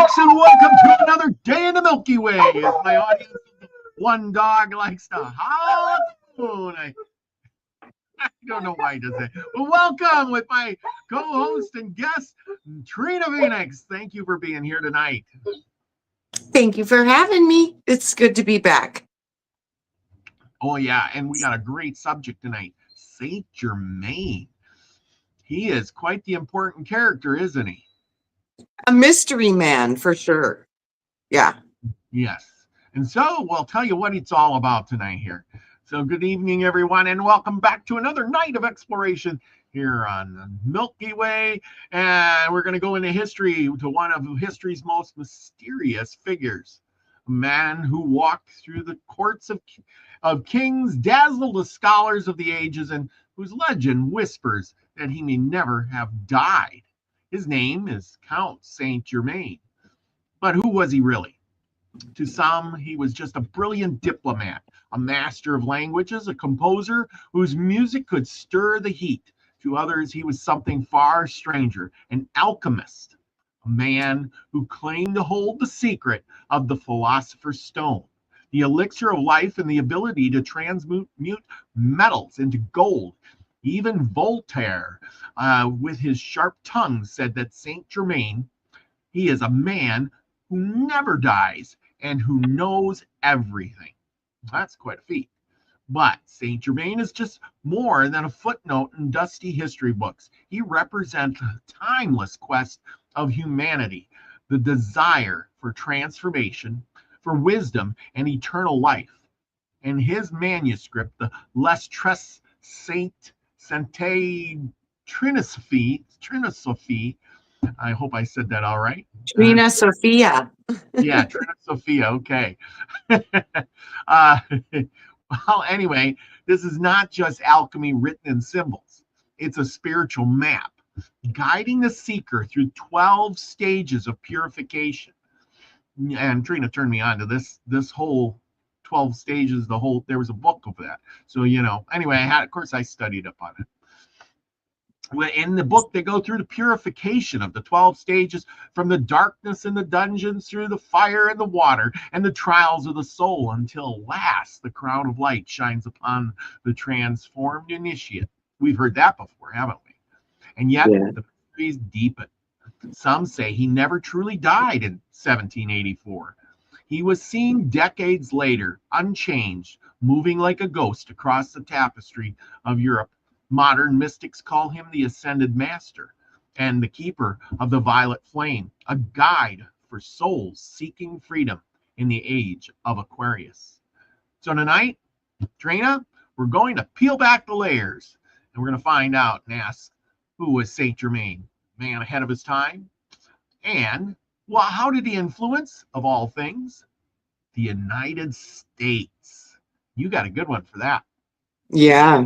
folks, and welcome to another day in the Milky Way. As my audience, one dog likes to howl at the moon. I don't know why he does that. But welcome with my co-host and guest, Trina Phoenix. Thank you for being here tonight. Thank you for having me. It's good to be back. Oh, yeah, and we got a great subject tonight, Saint Germain. He is quite the important character, isn't he? A mystery man for sure. Yeah. Yes. And so we'll tell you what it's all about tonight here. So good evening, everyone, and welcome back to another night of exploration here on the Milky Way. And we're going to go into history to one of history's most mysterious figures, a man who walked through the courts of kings, dazzled the scholars of the ages, and whose legend whispers that he may never have died. His name is Count Saint Germain. But who was he really? To some, he was just a brilliant diplomat, a master of languages, a composer whose music could stir the heat. To others, he was something far stranger, an alchemist, a man who claimed to hold the secret of the Philosopher's Stone, the elixir of life and the ability to transmute metals into gold. Even Voltaire, with his sharp tongue, said that Saint Germain, he is a man who never dies and who knows everything. That's quite a feat. But Saint Germain is just more than a footnote in dusty history books. He represents a timeless quest of humanity, the desire for transformation, for wisdom, and eternal life. And his manuscript, the Très Sainte Trinosophie, I hope I said that all right. Trina Sophia. Yeah, Trinosophia. Okay. Well, anyway, this is not just alchemy written in symbols. It's a spiritual map guiding the seeker through 12 stages of purification. And Trina turned me on to this whole 12 stages, there was a book of that. So, anyway, of course I studied up on it. In the book, they go through the purification of the 12 stages, from the darkness in the dungeons through the fire and the water and the trials of the soul, until last the crown of light shines upon the transformed initiate. We've heard that before, haven't we? And yet the mysteries deepen. Some say he never truly died in 1784. He was seen decades later, unchanged, moving like a ghost across the tapestry of Europe. Modern mystics call him the Ascended Master and the Keeper of the Violet Flame, a guide for souls seeking freedom in the age of Aquarius. So tonight, Trina, we're going to peel back the layers, and we're going to find out and ask, who was Saint Germain, man ahead of his time? And, well, how did he influence, of all things, the United States? You got a good one for that. Yeah,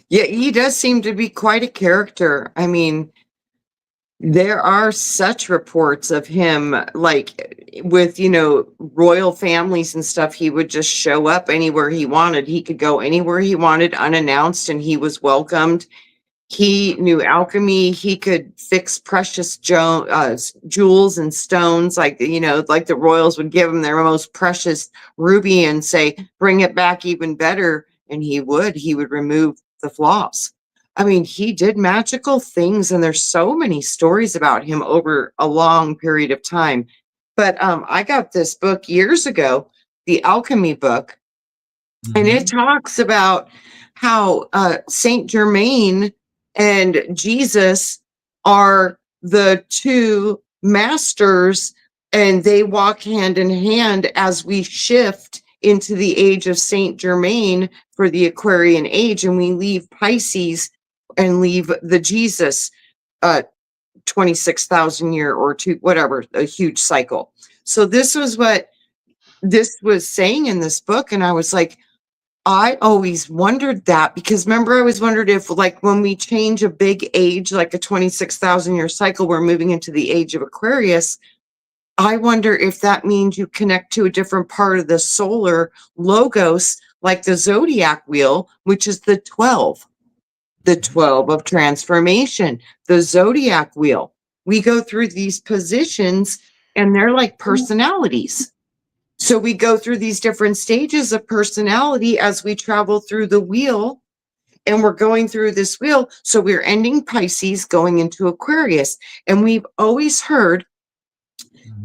he does seem to be quite a character. I mean, there are such reports of him, like with, royal families and stuff. He would just show up anywhere he wanted. He could go anywhere he wanted unannounced, and he was welcomed. He knew alchemy. He could fix precious jewels and stones, like the royals would give him their most precious ruby and say, bring it back even better. And he would remove the flaws. I mean, he did magical things, and there's so many stories about him over a long period of time. But I got this book years ago, the Alchemy book, and it talks about how Saint Germain and Jesus are the two masters, and they walk hand in hand as we shift into the age of Saint Germain for the Aquarian age, and we leave Pisces and leave the Jesus 26,000 year or two, whatever, a huge cycle. So this was what this was saying in this book, and I was like, I always wondered that, because remember, I always wondered if, like, when we change a big age, like a 26,000 year cycle, we're moving into the age of Aquarius. I wonder if that means you connect to a different part of the solar logos, like the zodiac wheel, which is the 12 of transformation, the zodiac wheel. We go through these positions, and they're like personalities. So we go through these different stages of personality as we travel through the wheel, and we're going through this wheel. So we're ending Pisces, going into Aquarius. And we've always heard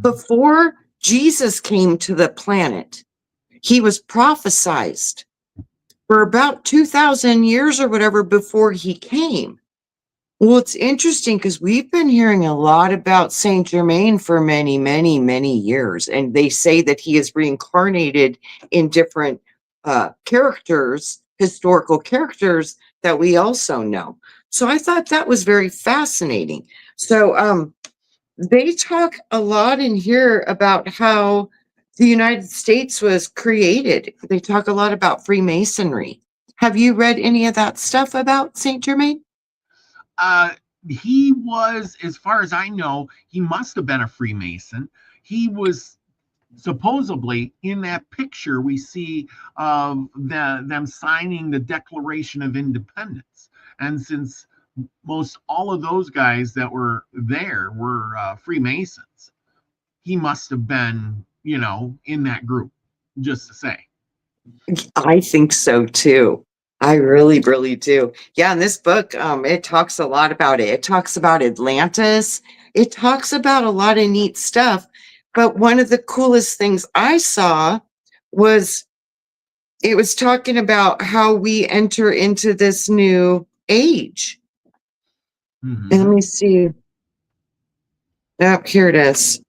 before Jesus came to the planet, he was prophesized for about 2,000 years or whatever before he came. Well, it's interesting because we've been hearing a lot about Saint Germain for many, many, many years. And they say that he is reincarnated in different characters, historical characters that we also know. So I thought that was very fascinating. So they talk a lot in here about how the United States was created. They talk a lot about Freemasonry. Have you read any of that stuff about Saint Germain? He was, as far as I know, he must have been a Freemason. He was supposedly in that picture we see of them signing the Declaration of Independence. And since most all of those guys that were there were Freemasons, he must have been, in that group, just to say. I think so too. I really, really do. Yeah, in this book, it talks a lot about it. It talks about Atlantis. It talks about a lot of neat stuff. But one of the coolest things I saw was it was talking about how we enter into this new age. And let me see. Oh, here it is.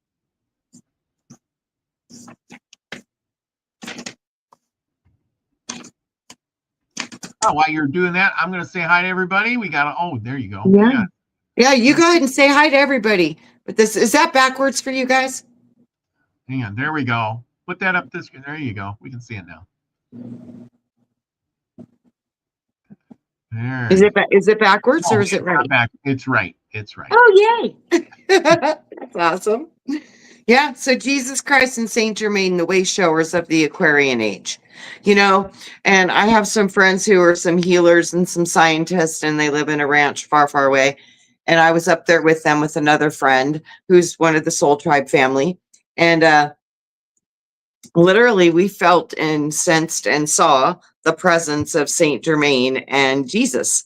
Oh, while you're doing that, I'm going to say hi to everybody. We got to, oh, there you go. Yeah. Yeah, you go ahead and say hi to everybody. But this, is that backwards for you guys? Hang on, there we go. Put that up this, there you go. We can see it now. There. Is it backwards or is it right? It's right. It's right. Oh, yay. That's awesome. Yeah, so Jesus Christ and Saint Germain, the way showers of the Aquarian age. And I have some friends who are some healers and some scientists, and they live in a ranch far, far away. And I was up there with them with another friend who's one of the Soul Tribe family. And literally we felt and sensed and saw the presence of Saint Germain and Jesus.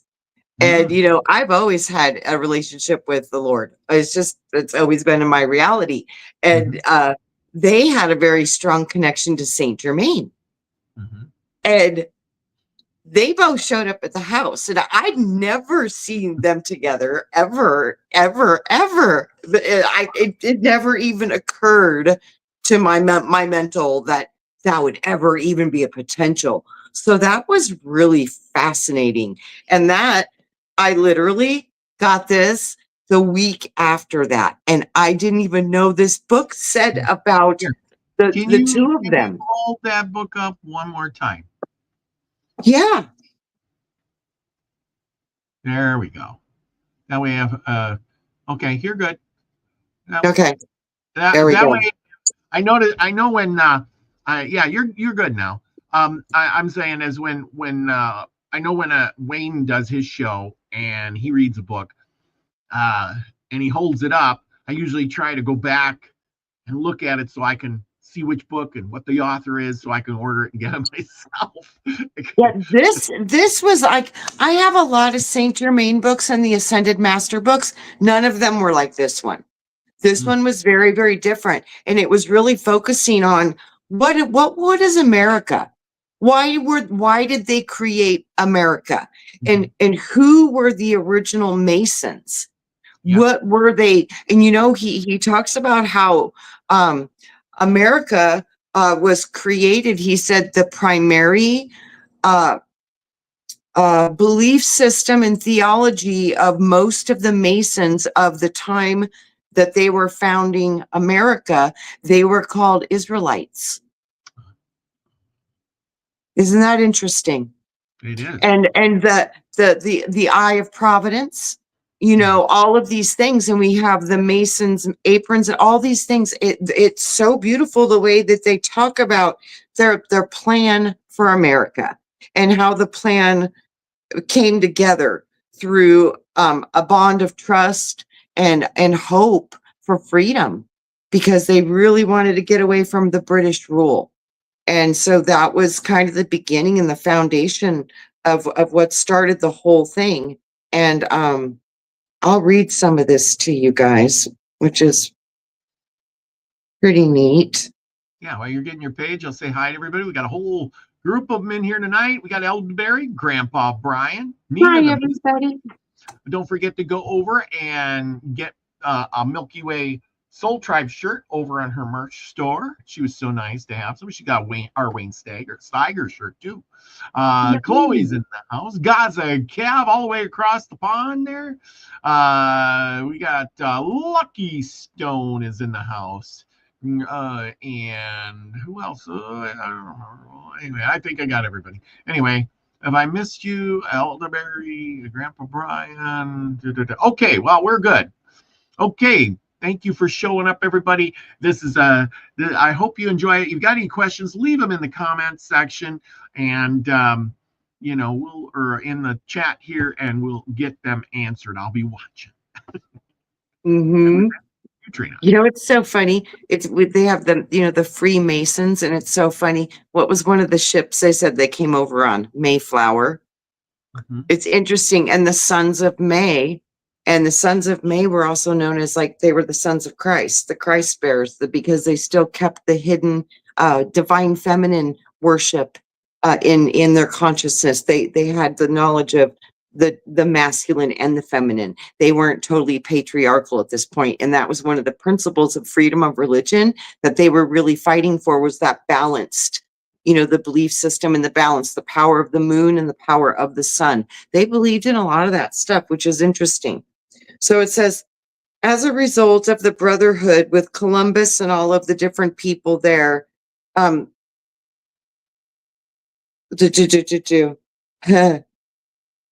And, I've always had a relationship with the Lord. It's always been in my reality. And they had a very strong connection to Saint Germain. And they both showed up at the house. And I'd never seen them together, ever, ever, ever. It never even occurred to my mental that would ever even be a potential. So that was really fascinating. And that I literally got this the week after that. And I didn't even know this book said about the two of them. Can you hold that book up one more time? Yeah. There we go. Now we have, okay, you're good. Okay. There we go. Way, I know when, yeah, you're good now. I'm saying is when I know when Wayne does his show and he reads a book and he holds it up, I usually try to go back and look at it so I can see which book and what the author is so I can order it and get it myself. Yeah, this was like, I have a lot of Saint Germain books and the Ascended Master books. None of them were like this one. This one was very, very different. And it was really focusing on what is America? Why did they create America? And who were the original Masons? Yeah. What were they? And he talks about how America was created. He said the primary belief system and theology of most of the Masons of the time that they were founding America, they were called Israelites. Isn't that interesting? It is. And the eye of providence, all of these things, and we have the Masons aprons and all these things. It's so beautiful the way that they talk about their plan for America and how the plan came together through a bond of trust and hope for freedom. because they really wanted to get away from the British rule. And so that was kind of the beginning and the foundation of what started the whole thing. And I'll read some of this to you guys, which is pretty neat. Yeah, while you're getting your page, I'll say hi to everybody. We got a whole group of them in here tonight. We got Elderberry, Grandpa Brian, Nina. Hi, everybody. Don't forget to go over and get a Milky Way Soul Tribe shirt over on her merch store. She was so nice to have some. She got our Wayne Steiger shirt too. Chloe's in the house. Gaza Cab all the way across the pond there. We got Lucky Stone is in the house. And who else? I don't know. Anyway, I think I got everybody. Anyway, have I missed you, Elderberry, Grandpa Brian? Okay, well, we're good. Okay, thank you for showing up, everybody. This is I hope you enjoy it. If you've got any questions, leave them in the comments section, and or in the chat here, and we'll get them answered. I'll be watching. Mm-hmm. Trina. It's so funny. They have the Freemasons, and it's so funny. What was one of the ships they said they came over on? Mayflower. Mm-hmm. It's interesting. And the Sons of May, were also known as, like, they were the Sons of Christ, the Christ bearers, because they still kept the hidden divine feminine worship in their consciousness. They had the knowledge of the masculine and the feminine. They weren't totally patriarchal at this point. And that was one of the principles of freedom of religion that they were really fighting for, was that balanced, the belief system and the balance, the power of the moon and the power of the sun. They believed in a lot of that stuff, which is interesting. So it says, as a result of the brotherhood with Columbus and all of the different people there,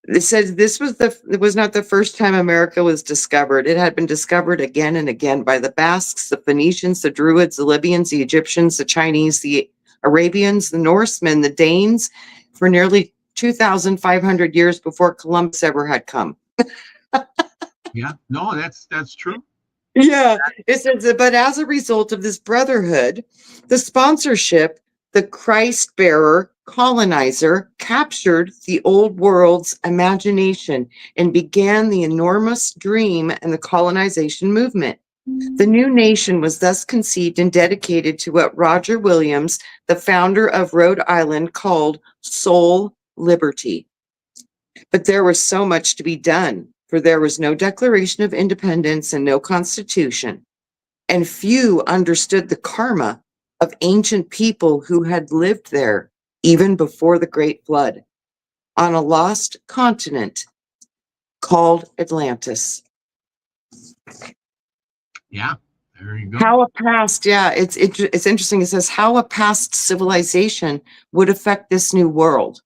it says this was not the first time America was discovered. It had been discovered again and again by the Basques, the Phoenicians, the Druids, the Libyans, the Egyptians, the Chinese, the Arabians, the Norsemen, the Danes, for nearly 2,500 years before Columbus ever had come. Yeah, no, that's true. Yeah, it says, but as a result of this brotherhood, the sponsorship, the Christ bearer colonizer captured the old world's imagination and began the enormous dream and the colonization movement. The new nation was thus conceived and dedicated to what Roger Williams, the founder of Rhode Island, called soul liberty. But there was so much to be done, for there was no Declaration of Independence and no Constitution, and few understood the karma of ancient people who had lived there even before the Great Flood, on a lost continent called Atlantis. Yeah, there you go. How a past, it's interesting. It says how a past civilization would affect this new world.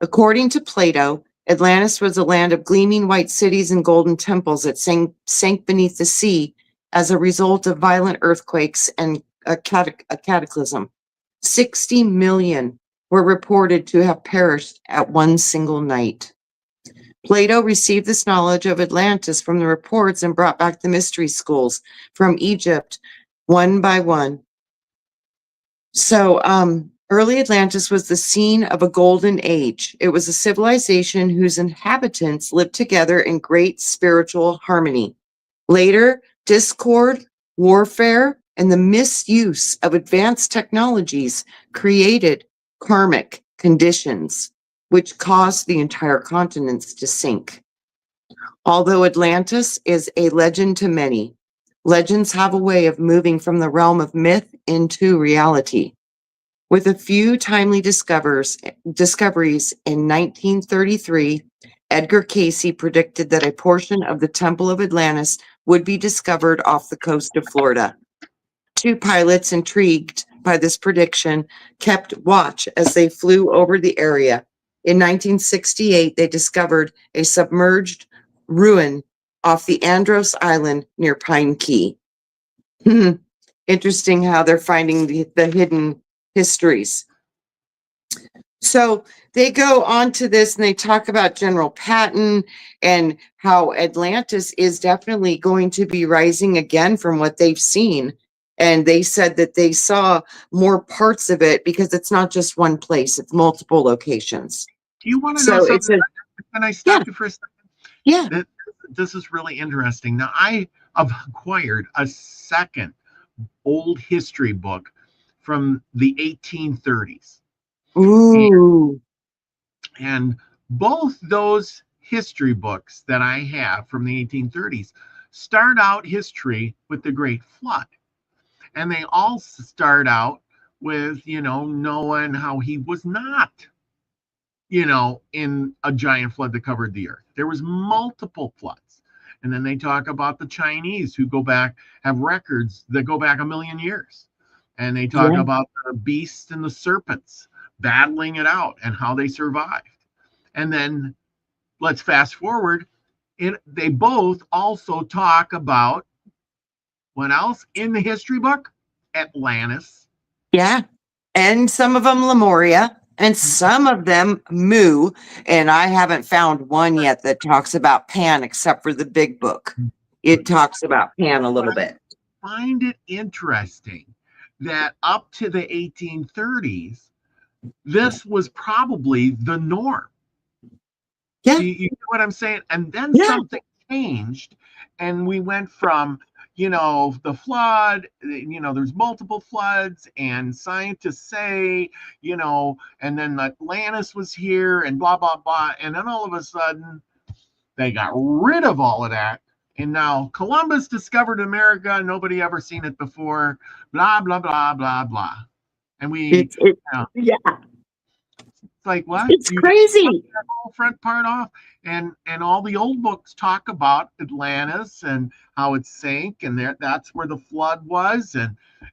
According to Plato, Atlantis was a land of gleaming white cities and golden temples that sank beneath the sea as a result of violent earthquakes and a cataclysm. 60 million were reported to have perished at one single night. Plato received this knowledge of Atlantis from the reports and brought back the mystery schools from Egypt one by one. So, early Atlantis was the scene of a golden age. It was a civilization whose inhabitants lived together in great spiritual harmony. Later, discord, warfare, and the misuse of advanced technologies created karmic conditions, which caused the entire continents to sink. Although Atlantis is a legend to many, legends have a way of moving from the realm of myth into reality. With a few timely discoveries in 1933, Edgar Cayce predicted that a portion of the Temple of Atlantis would be discovered off the coast of Florida. Two pilots, intrigued by this prediction, kept watch as they flew over the area. In 1968, they discovered a submerged ruin off the Andros Island near Pine Key. Interesting how they're finding the hidden histories. So they go on to this and they talk about General Patton and how Atlantis is definitely going to be rising again from what they've seen. And they said that they saw more parts of it because it's not just one place, it's multiple locations. Do you want to know So it's something? a, Can I yeah, stop you for a second? yeah. This is really interesting. Now, I have acquired a second old history book from the 1830s. And, Ooh, and both those history books that I have from the 1830s start out history with the Great Flood. And they all start out with, Noah and how he was not, in a giant flood that covered the earth. There was multiple floods. And then they talk about the Chinese who have records that go back a million years. And they talk yeah, about the beasts and the serpents battling it out and how they survived. And then let's fast forward. They both also talk about what else in the history book? Atlantis. yeah. And some of them Lemuria, and some of them Mu. And I haven't found one yet that talks about Pan except for the big book. It talks about Pan a little bit. Find it interesting that up to the 1830s, this was probably the norm. Yeah, You know what I'm saying? And then yeah. something changed, and we went from, the flood, there's multiple floods, and scientists say, and then Atlantis was here, and blah, blah, blah. And then all of a sudden, they got rid of all of that. And now Columbus discovered America. Nobody ever seen it before. Blah, blah, blah, blah, blah. And It's it, yeah, it's like, what? it's You just cut crazy. that whole front part off? And all the old books talk about Atlantis and how it sank, and that's where the flood was.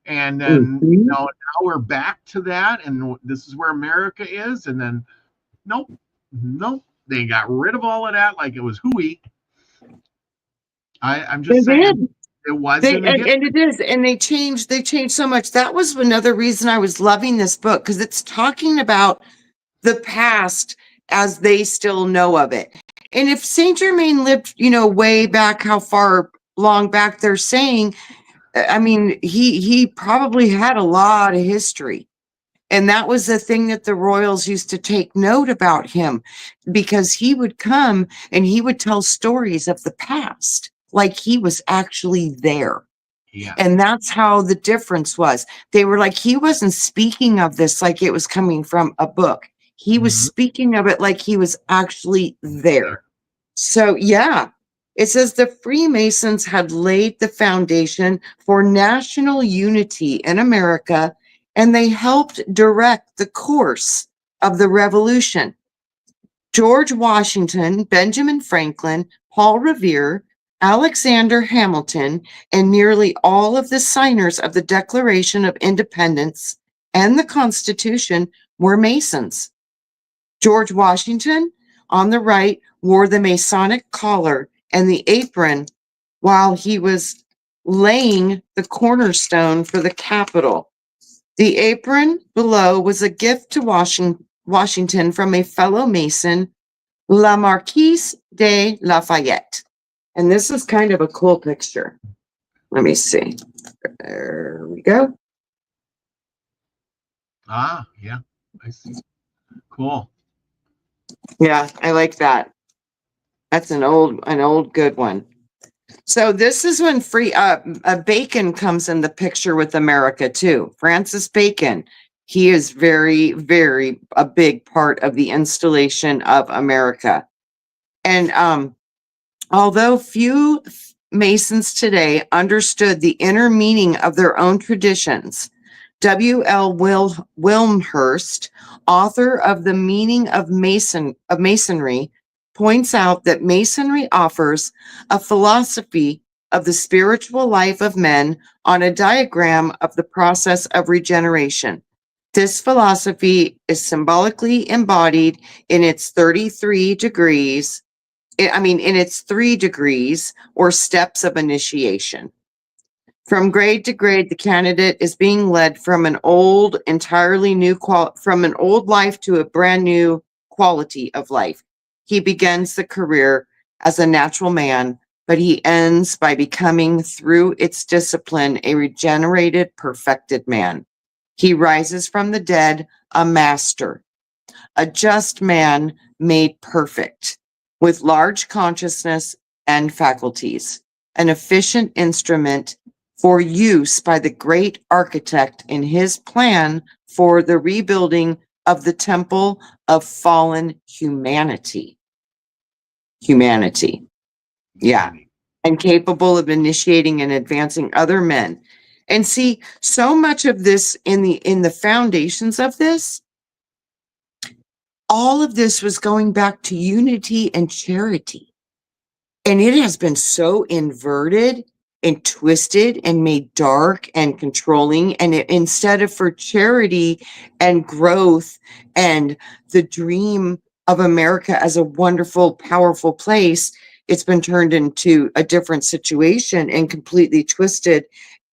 And then, Mhm. now we're back to that, and this is where America is. And then, nope, nope. They got rid of all of that like it was hooey. I'm They just saying did. it was They in the and history. it is, and they changed so much. That was another reason I was loving this book because it's talking about the past as they still know of it. And if Saint Germain lived, way back, how far long back they're saying, I mean, he probably had a lot of history. And that was the thing that the royals used to take note about him because he would come and he would tell stories of the past, like he was actually there. Yes. And that's how the difference was. They were like, he wasn't speaking of this like it was coming from a book. He was Mhm. speaking of it like he was actually there. There. So, yeah, it says the Freemasons had laid the foundation for national unity in America, and they helped direct the course of the revolution. George Washington, Benjamin Franklin, Paul Revere, Alexander Hamilton, and nearly all of the signers of the Declaration of Independence and the Constitution were Masons. George Washington, on the right, wore the Masonic collar and the apron while he was laying the cornerstone for the Capitol. The apron below was a gift to Washington from a fellow Mason, La Marquise de Lafayette. And this is kind of a cool picture. Let me see. There we go. Ah, yeah. I see. Cool. Yeah, I like that. That's an old good one. So this is when Bacon comes in the picture with America too. Francis Bacon, he is very, very a big part of the installation of America. And although few Masons today understood the inner meaning of their own traditions, W.L. Wilmhurst, author of The Meaning of Masonry, points out that Masonry offers a philosophy of the spiritual life of men on a diagram of the process of regeneration. This philosophy is symbolically embodied in its 33 degrees, in its 3 degrees or steps of initiation. From grade to grade, the candidate is being led from an old, entirely new from an old life to a brand new quality of life. He begins the career as a natural man but he ends by becoming, through its discipline, a regenerated, perfected man. He rises from the dead, a master, a just man made perfect, with large consciousness and faculties, an efficient instrument for use by the great architect in his plan for the rebuilding of the temple of fallen humanity. Humanity. Yeah. And capable of initiating and advancing other men. And see, so much of this in the foundations of this, all of this was going back to unity and charity. And it has been so inverted and twisted and made dark and controlling. And instead of for charity and growth and the dream of America as a wonderful, powerful place, it's been turned into a different situation and completely twisted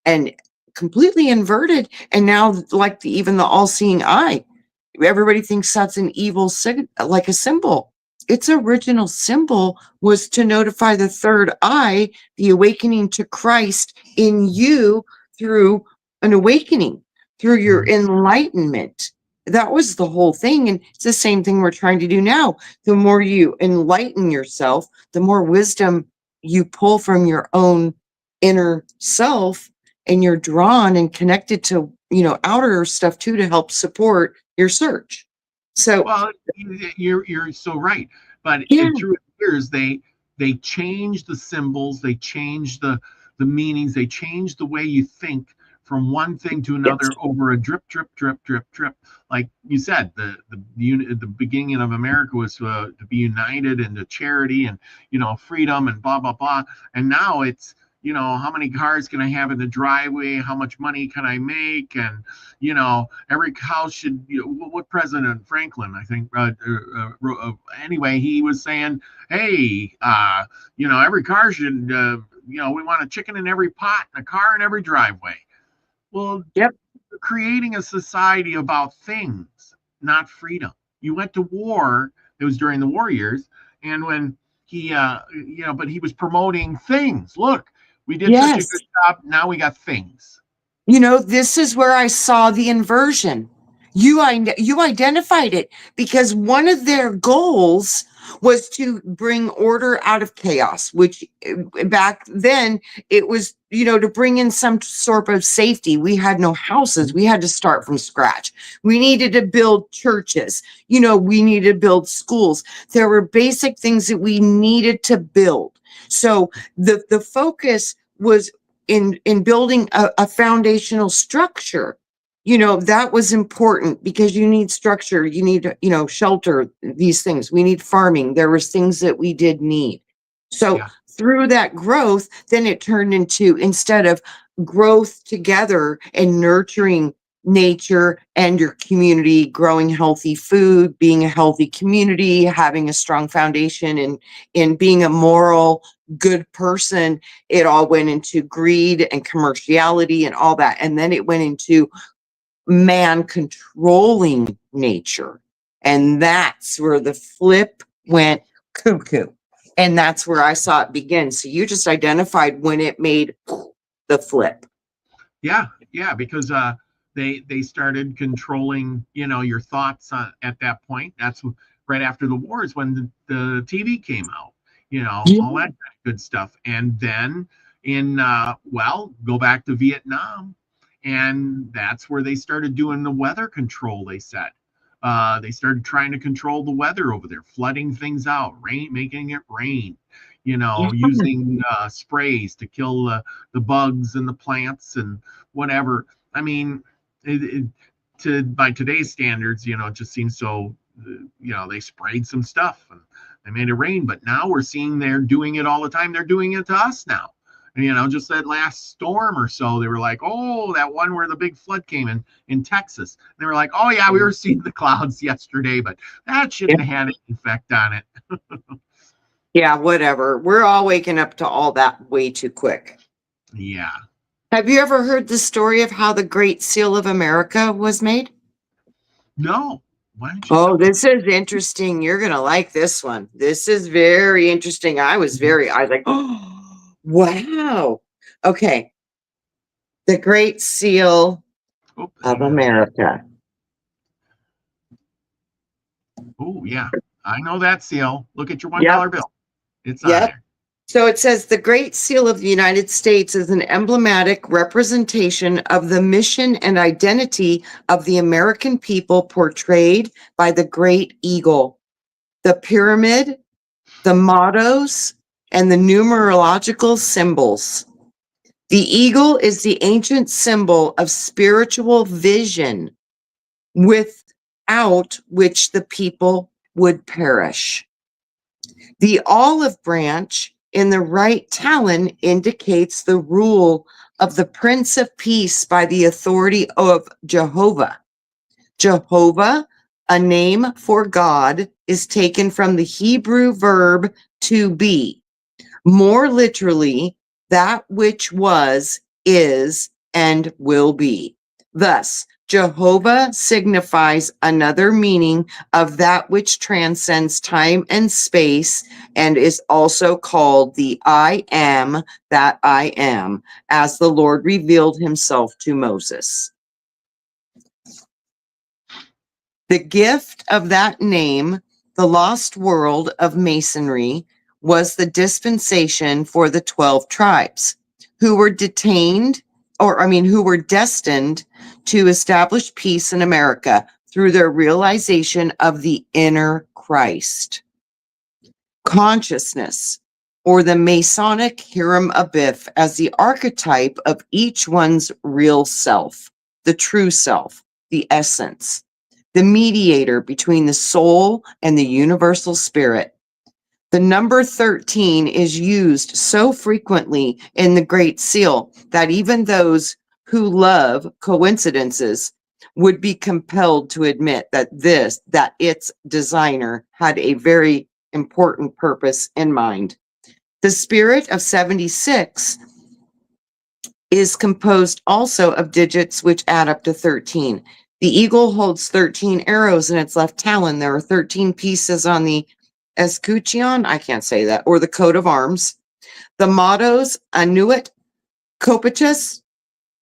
and completely inverted. And now, like even the all-seeing eye, everybody thinks that's an evil like a symbol. Its original symbol was to notify the third eye, the awakening to Christ in you through an awakening, through your enlightenment. That was the whole thing. And it's the same thing we're trying to do now. The more you enlighten yourself, the more wisdom you pull from your own inner self, and you're drawn and connected to, outer stuff too, to help support your search. So, well, you're so right. But yeah, through the years, they changed the symbols, they changed the meanings, they changed the way you think from one thing to yes, another over a drip, drip, drip, drip, drip. Like you said, the beginning of America was to be united and to charity and freedom and blah blah blah. And now it's how many cars can I have in the driveway? How much money can I make? And every house should. What President Franklin, I think. Anyway, he was saying, hey, every car should. We want a chicken in every pot and a car in every driveway. Well, yep, creating a society about things, not freedom. You went to war. It was during the war years, and when he, but he was promoting things. Look, we did such a yes. good job. Now we got things. This is where I saw the inversion. You identified it, because one of their goals was to bring order out of chaos, which back then it was, to bring in some sort of safety. We had no houses. We had to start from scratch. We needed to build churches. We needed to build schools. There were basic things that we needed to build. So the focus was in building a foundational structure. That was important, because you need structure, you need, shelter, these things. We need farming. There was things that we did need. So Yeah. through that growth, then it turned into, instead of growth together and nurturing nature and your community, growing healthy food, being a healthy community, having a strong foundation, and in being a moral, good person, it all went into greed and commerciality and all that. And then it went into man controlling nature. And that's where the flip went cuckoo. And that's where I saw it begin. So you just identified when it made the flip. Yeah, yeah, because they started controlling your thoughts at that point. That's right after the wars when the TV came out. Yeah. All that good stuff. And then go back to Vietnam, and that's where they started doing the weather control. They said they started trying to control the weather over there, flooding things out, making it rain. Yeah. Using sprays to kill the bugs and the plants and whatever. I mean, by today's standards, it just seems so. They sprayed some stuff and they made it rain, but now we're seeing they're doing it all the time. They're doing it to us now. And, just that last storm or so, they were like, oh, that one where the big flood came in Texas. They were like, oh yeah, we were seeing the clouds yesterday, but that shouldn't have had any effect on it. Yeah, whatever. We're all waking up to all that way too quick. Yeah. Have you ever heard the story of how the Great Seal of America was made? No. Why don't you Oh, tell me? this is interesting. You're going to like this one. This is very interesting. I was like, oh, Wow. Okay. The Great Seal Oop, of hang on. America. Oh, yeah. I know that seal. Look at your $1 Yep. bill. It's on Yep. there. So it says the Great Seal of the United States is an emblematic representation of the mission and identity of the American people portrayed by the Great Eagle. The pyramid, the mottos, and the numerological symbols. The eagle is the ancient symbol of spiritual vision, without which the people would perish. The olive branch in the right talon indicates the rule of the Prince of Peace by the authority of Jehovah. Jehovah, a name for God, is taken from the Hebrew verb to be. More literally, that which was, is, and will be. Thus, Jehovah signifies another meaning of that which transcends time and space and is also called the I am that I am, as the Lord revealed himself to Moses. The gift of that name, the lost world of Masonry, was the dispensation for the 12 tribes who were who were destined to establish peace in America through their realization of the inner Christ. Consciousness, or the Masonic Hiram Abiff, as the archetype of each one's real self, the true self, the essence, the mediator between the soul and the universal spirit. The number 13 is used so frequently in the Great Seal that even those who love coincidences would be compelled to admit that its designer had a very important purpose in mind. The spirit of 76 is composed also of digits which add up to 13. The eagle holds 13 arrows in its left talon. There are 13 pieces on the escutcheon, I can't say that, or the coat of arms. The mottos, Annuit Copitus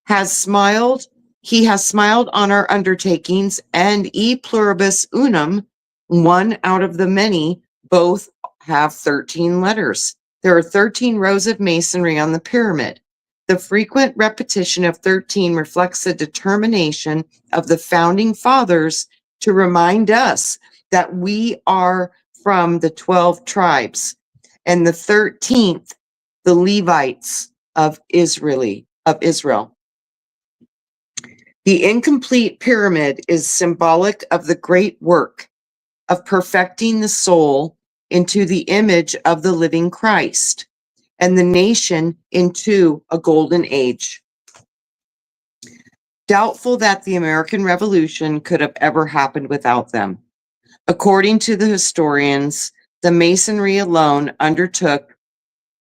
has smiled, he has smiled on our undertakings, and E pluribus unum, one out of the many, both have 13 letters. There are 13 rows of masonry on the pyramid. The frequent repetition of 13 reflects the determination of the founding fathers to remind us that we are from the 12 tribes, and the 13th, the Levites of Israel. The incomplete pyramid is symbolic of the great work of perfecting the soul into the image of the living Christ and the nation into a golden age. Doubtful that the American Revolution could have ever happened without them. According to the historians, the Masonry alone undertook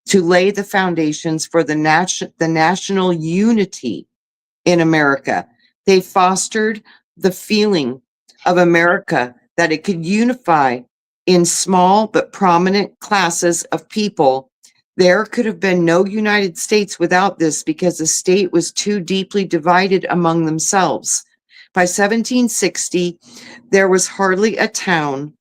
to lay the foundations for the national unity in America. They fostered the feeling of America that it could unify in small but prominent classes of people. There could have been no United States without this because the state was too deeply divided among themselves. By 1760, there was hardly a town,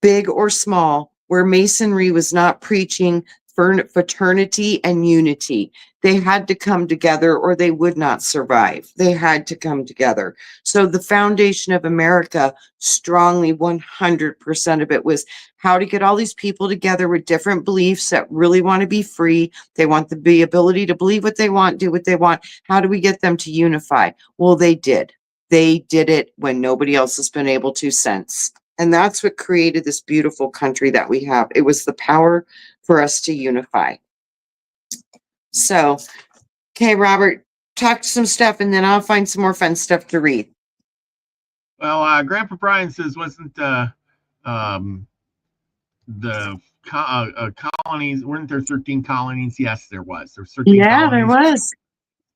big or small, where Masonry was not preaching fraternity and unity. They had to come together or they would not survive. They had to come together. So the foundation of America, strongly 100% of it was how to get all these people together with different beliefs that really want to be free. They want the ability to believe what they want, do what they want. How do we get them to unify? Well, they did. They did it when nobody else has been able to since. And that's what created this beautiful country that we have. It was the power for us to unify. So, okay, Robert, talk some stuff and then I'll find some more fun stuff to read. Well, Grandpa Brian says, wasn't the colonies, weren't there 13 colonies? Yes, there was. There's 13 Yeah, colonies. there was.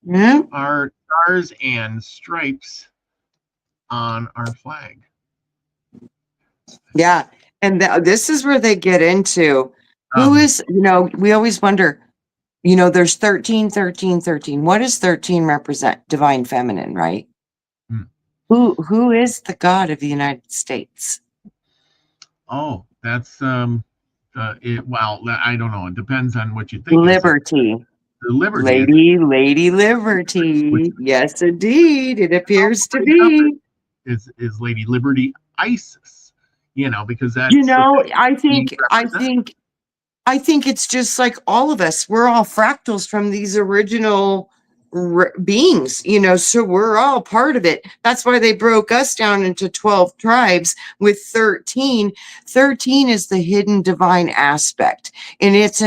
Yeah. Our stars and stripes on our flag. Yeah. And this is where they get into who is, we always wonder, You know, there's 13, 13, 13. What does 13 represent? Divine feminine, right? Hmm. Who is the God of the United States? Oh, that's well, I don't know. It depends on what you think. Is it Liberty. the liberty? Is it Lady which Liberty. Yes, indeed. It appears to break up be. is Lady Liberty ISIS? Because You that's know, supposed to be represented. I think it's just like all of us. We're all fractals from these original beings, you know, so we're all part of it. That's why they broke us down into 12 tribes with 13. 13 is the hidden divine aspect. And it's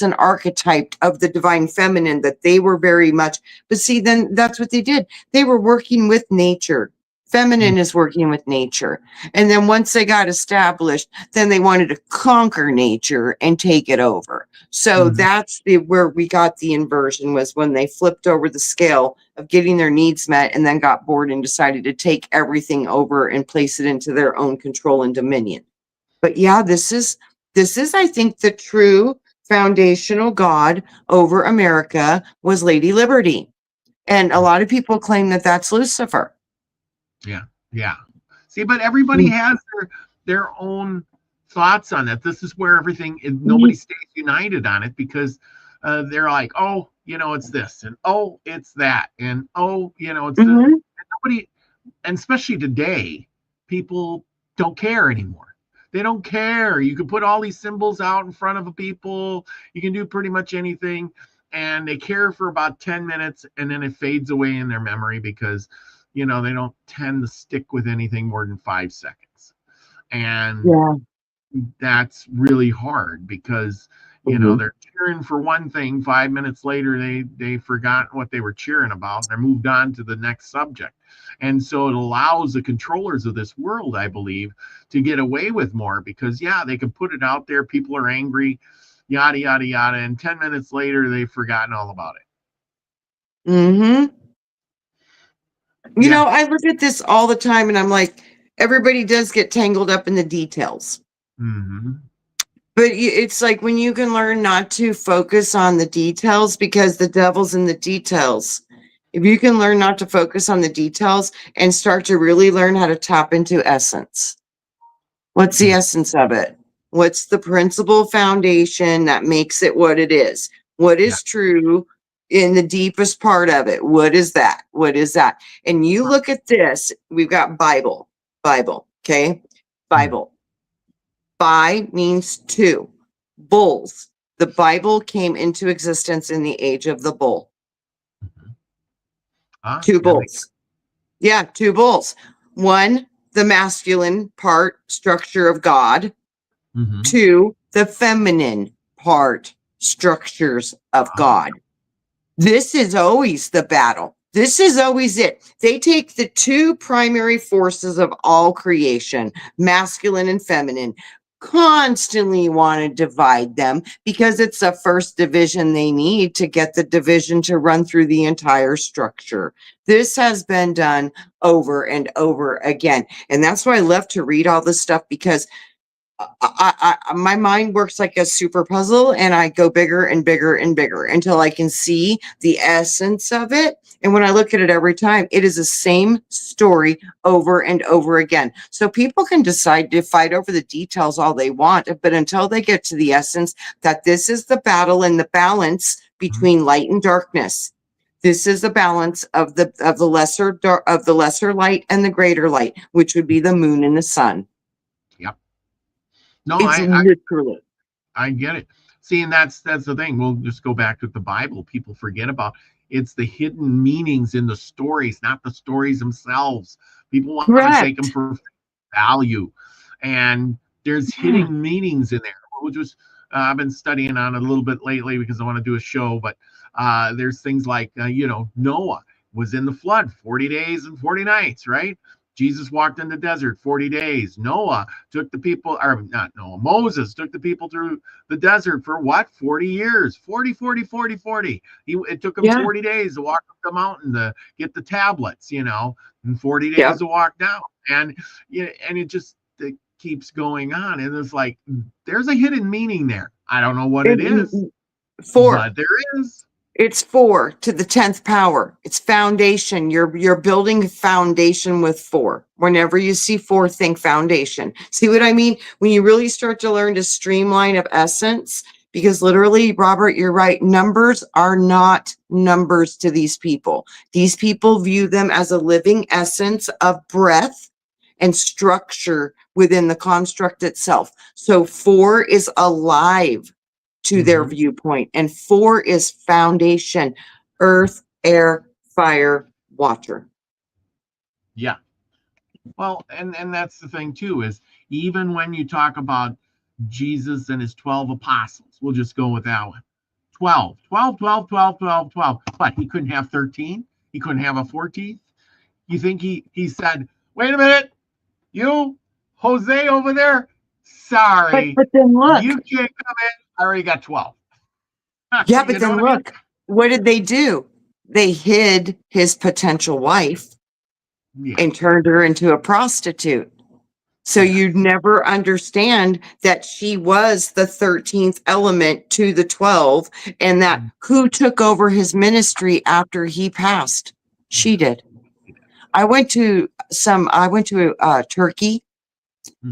an archetype of the divine feminine that they were very much. But see, then that's what they did. They were working with nature. Mm, Feminine is working with nature. And then once they got established, then they wanted to conquer nature and take it over. So mhm, that's where we got the inversion, was when they flipped over the scale of getting their needs met and then got bored and decided to take everything over and place it into their own control and dominion. But yeah, this is I think the true foundational God over America was Lady Liberty. And a mm. lot of people claim that that's Lucifer. Yeah, yeah. See, but everybody has their own thoughts on it. This is where nobody stays united on it because they're like, oh, it's this, and oh, it's that, and oh, it's this. Mhm. Nobody, and especially today, people don't care anymore. They don't care. You can put all these symbols out in front of people. You can do pretty much anything, and they care for about 10 minutes, and then it fades away in their memory because they don't tend to stick with anything more than 5 seconds. And Yeah. that's really hard because Mhm. they're cheering for one thing. 5 minutes later, they forgot what they were cheering about. They're moved on to the next subject. And so it allows the controllers of this world, I believe, to get away with more because yeah, they can put it out there. People are angry, yada yada yada, and 10 minutes later they've forgotten all about it. Mhm. You Yeah. know, I look at this all the time and I'm like, everybody does get tangled up in the details. Hmm. But it's like when you can learn not to focus on the details because the devil's in the details. If you can learn not to focus on the details and start to really learn how to tap into essence. What's the essence of it? What's the principal foundation that makes it what it is? What Yeah. is true in the deepest part of it? What is that? What is that? And you look at this, we've got Bible, okay? Mm. Bible. Bi means two. Bulls. The Bible came into existence in the age of the bull. Mhm. Ah, Two that makes bulls. Yeah, two bulls. One, the masculine part, structure of God. hmm. Two, the feminine part, structures of Ah, God. This is always the battle. This is always it. They take the two primary forces of all creation, masculine and feminine, constantly want to divide them because it's the first division they need to get the division to run through the entire structure. This has been done over and over again. And that's why I love to read all this stuff because my mind works like a super puzzle and I go bigger and bigger and bigger until I can see the essence of it. And when I look at it every time, it is the same story over and over again. So people can decide to fight over the details all they want, but until they get to the essence that this is the battle and the balance mhm. between light and darkness. This is the balance of the lesser light and the greater light, which would be the moon and the sun. Yep. No, It's literally. I get it. See, and that's the thing. We'll just go back to the Bible. People forget about it's the hidden meanings in the stories, not the stories themselves. People want to take them Correct. for value, and there's Yeah. hidden meanings in there. We'll just I've been studying on it a little bit lately because I want to do a show, but there's things like Noah was in the flood 40 days and 40 nights, right? Jesus walked in the desert 40 days. Noah took the people, or not Noah, Moses took the people through the desert for what? 40 years. 40, 40, 40, 40. It took him Yeah. 40 days to walk up the mountain to get the tablets, and 40 days Yep. to walk down. And and it keeps going on. And it's like there's a hidden meaning there. I don't know what it It, is. 4. But there is. It's 4 to the 10th power. It's foundation. You're building foundation with 4. Whenever you see 4, think foundation. See what I mean? When you really start to learn to streamline of essence, because literally, Robert, you're right. Numbers are not numbers to these people. These people view them as a living essence of breath and structure within the construct itself. So 4 is alive to their viewpoint, and 4 is foundation: earth, air, fire, water. Yeah. Well, and that's the thing too, is even when you talk about Jesus and his 12 apostles, we'll just go with that one. 12, 12, 12, 12, 12, 12. But he couldn't have 13. He couldn't have a 14th. You think he said, wait a minute, you, Jose over there, sorry, But then look. you can't come in. I already got 12. Yeah, but then look, what did they do? They hid his potential wife and turned her into a prostitute. So you'd never understand that she was the 13th element to the 12, and that who took over his ministry after he passed? She did. I went to Turkey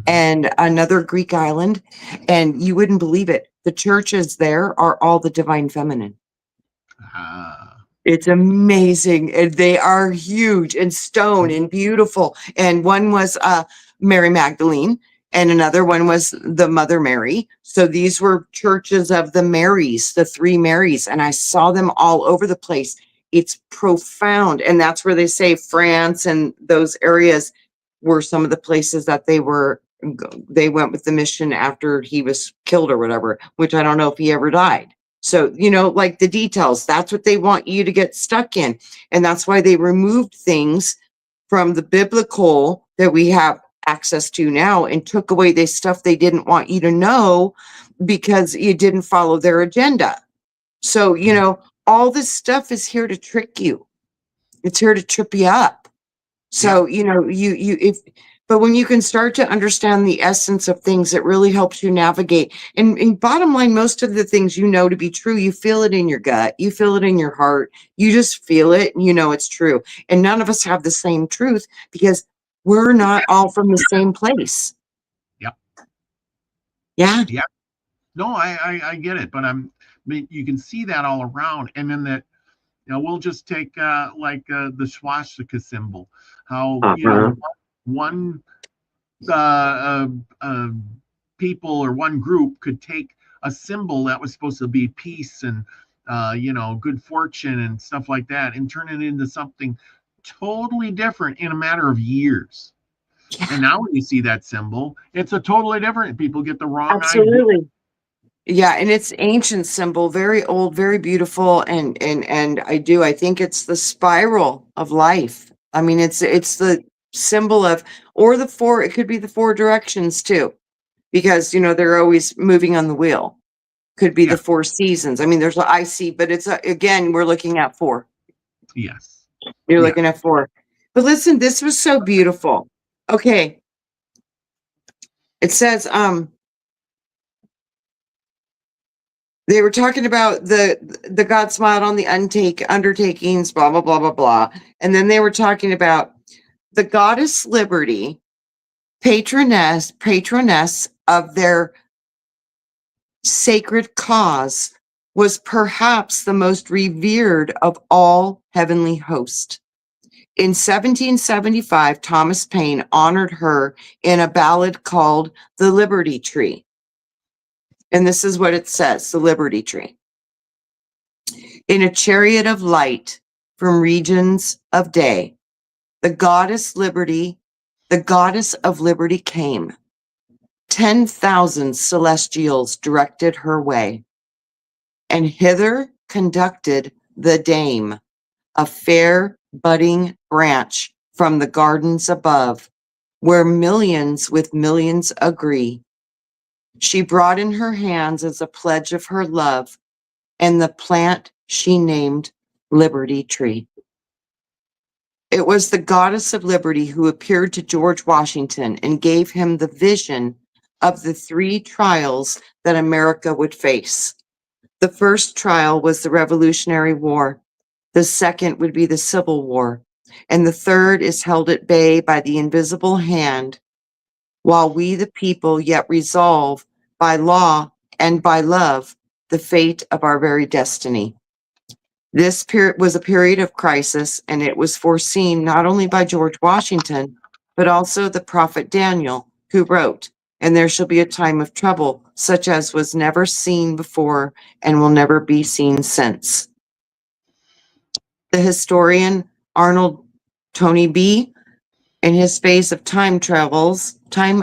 and another Greek island, and you wouldn't believe it. The churches there are all the divine feminine. It's amazing. And they are huge and stone and beautiful. And one was Mary Magdalene, and another one was the Mother Mary. So these were churches of the Marys, the 3 Marys, and I saw them all over the place. It's profound. And that's where they say France and those areas were some of the places that they went with the mission after he was killed or whatever, which I don't know if he ever died. So, like the details, that's what they want you to get stuck in. And that's why they removed things from the biblical that we have access to now and took away the stuff they didn't want you to know because you didn't follow their agenda. So, all this stuff is here to trick you. It's here to trip you up. So, but when you can start to understand the essence of things, it really helps you navigate. And bottom line, most of the things to be true, you feel it in your gut, you feel it in your heart, you just feel it, and it's true. And none of us have the same truth because we're not all from the same place. Yep. Yeah. Yeah. No, I get it, but you can see that all around, and then that. We'll just take the swastika symbol. How one people or one group could take a symbol that was supposed to be peace and good fortune and stuff like that, and turn it into something totally different in a matter of years. Yeah. And now when you see that symbol, it's a totally different. People get the wrong idea. Yeah, and it's ancient symbol, very old, very beautiful, and I think it's the spiral of life. I mean, it's the symbol of, or the 4. It could be the 4 directions too, because they're always moving on the wheel. Could be the 4 seasons. I mean, there's I see, but it's again, we're looking at 4. Yes, you're looking at 4. But listen, this was so beautiful. Okay, it says they were talking about the God smiled on the undertakings, blah, blah, blah, blah, blah. And then they were talking about the goddess Liberty, patroness of their sacred cause, was perhaps the most revered of all heavenly hosts. In 1775, Thomas Paine honored her in a ballad called The Liberty Tree. And this is what it says, the Liberty Tree. In a chariot of light from regions of day, the goddess of liberty came. 10,000 celestials directed her way, and hither conducted the dame, a fair budding branch from the gardens above, where millions with millions agree. She brought in her hands as a pledge of her love, and the plant she named Liberty Tree. It was the goddess of liberty who appeared to George Washington and gave him the vision of the 3 trials that America would face: The first trial was the Revolutionary War. The second would be the Civil War. And the third is held at bay by the invisible hand, while we, the people, yet resolve by law and by love the fate of our very destiny. This period was a period of crisis, and it was foreseen not only by George Washington, but also the prophet Daniel, who wrote, "And there shall be a time of trouble, such as was never seen before and will never be seen since." The historian Arnold Tony B., in his phase of time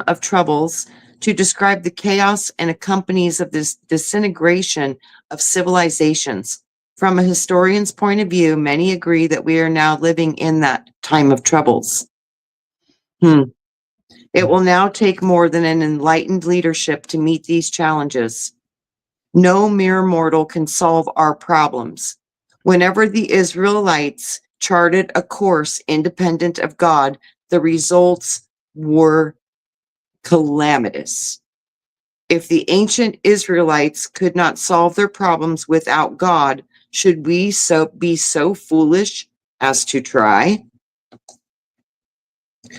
of troubles, to describe the chaos and accompanies of this disintegration of civilizations. From a historian's point of view, many agree that we are now living in that time of troubles. It will now take more than an enlightened leadership to meet these challenges. No mere mortal can solve our problems. Whenever the Israelites charted a course independent of God, the results were calamitous. If the ancient Israelites could not solve their problems without God, should we be so foolish as to try?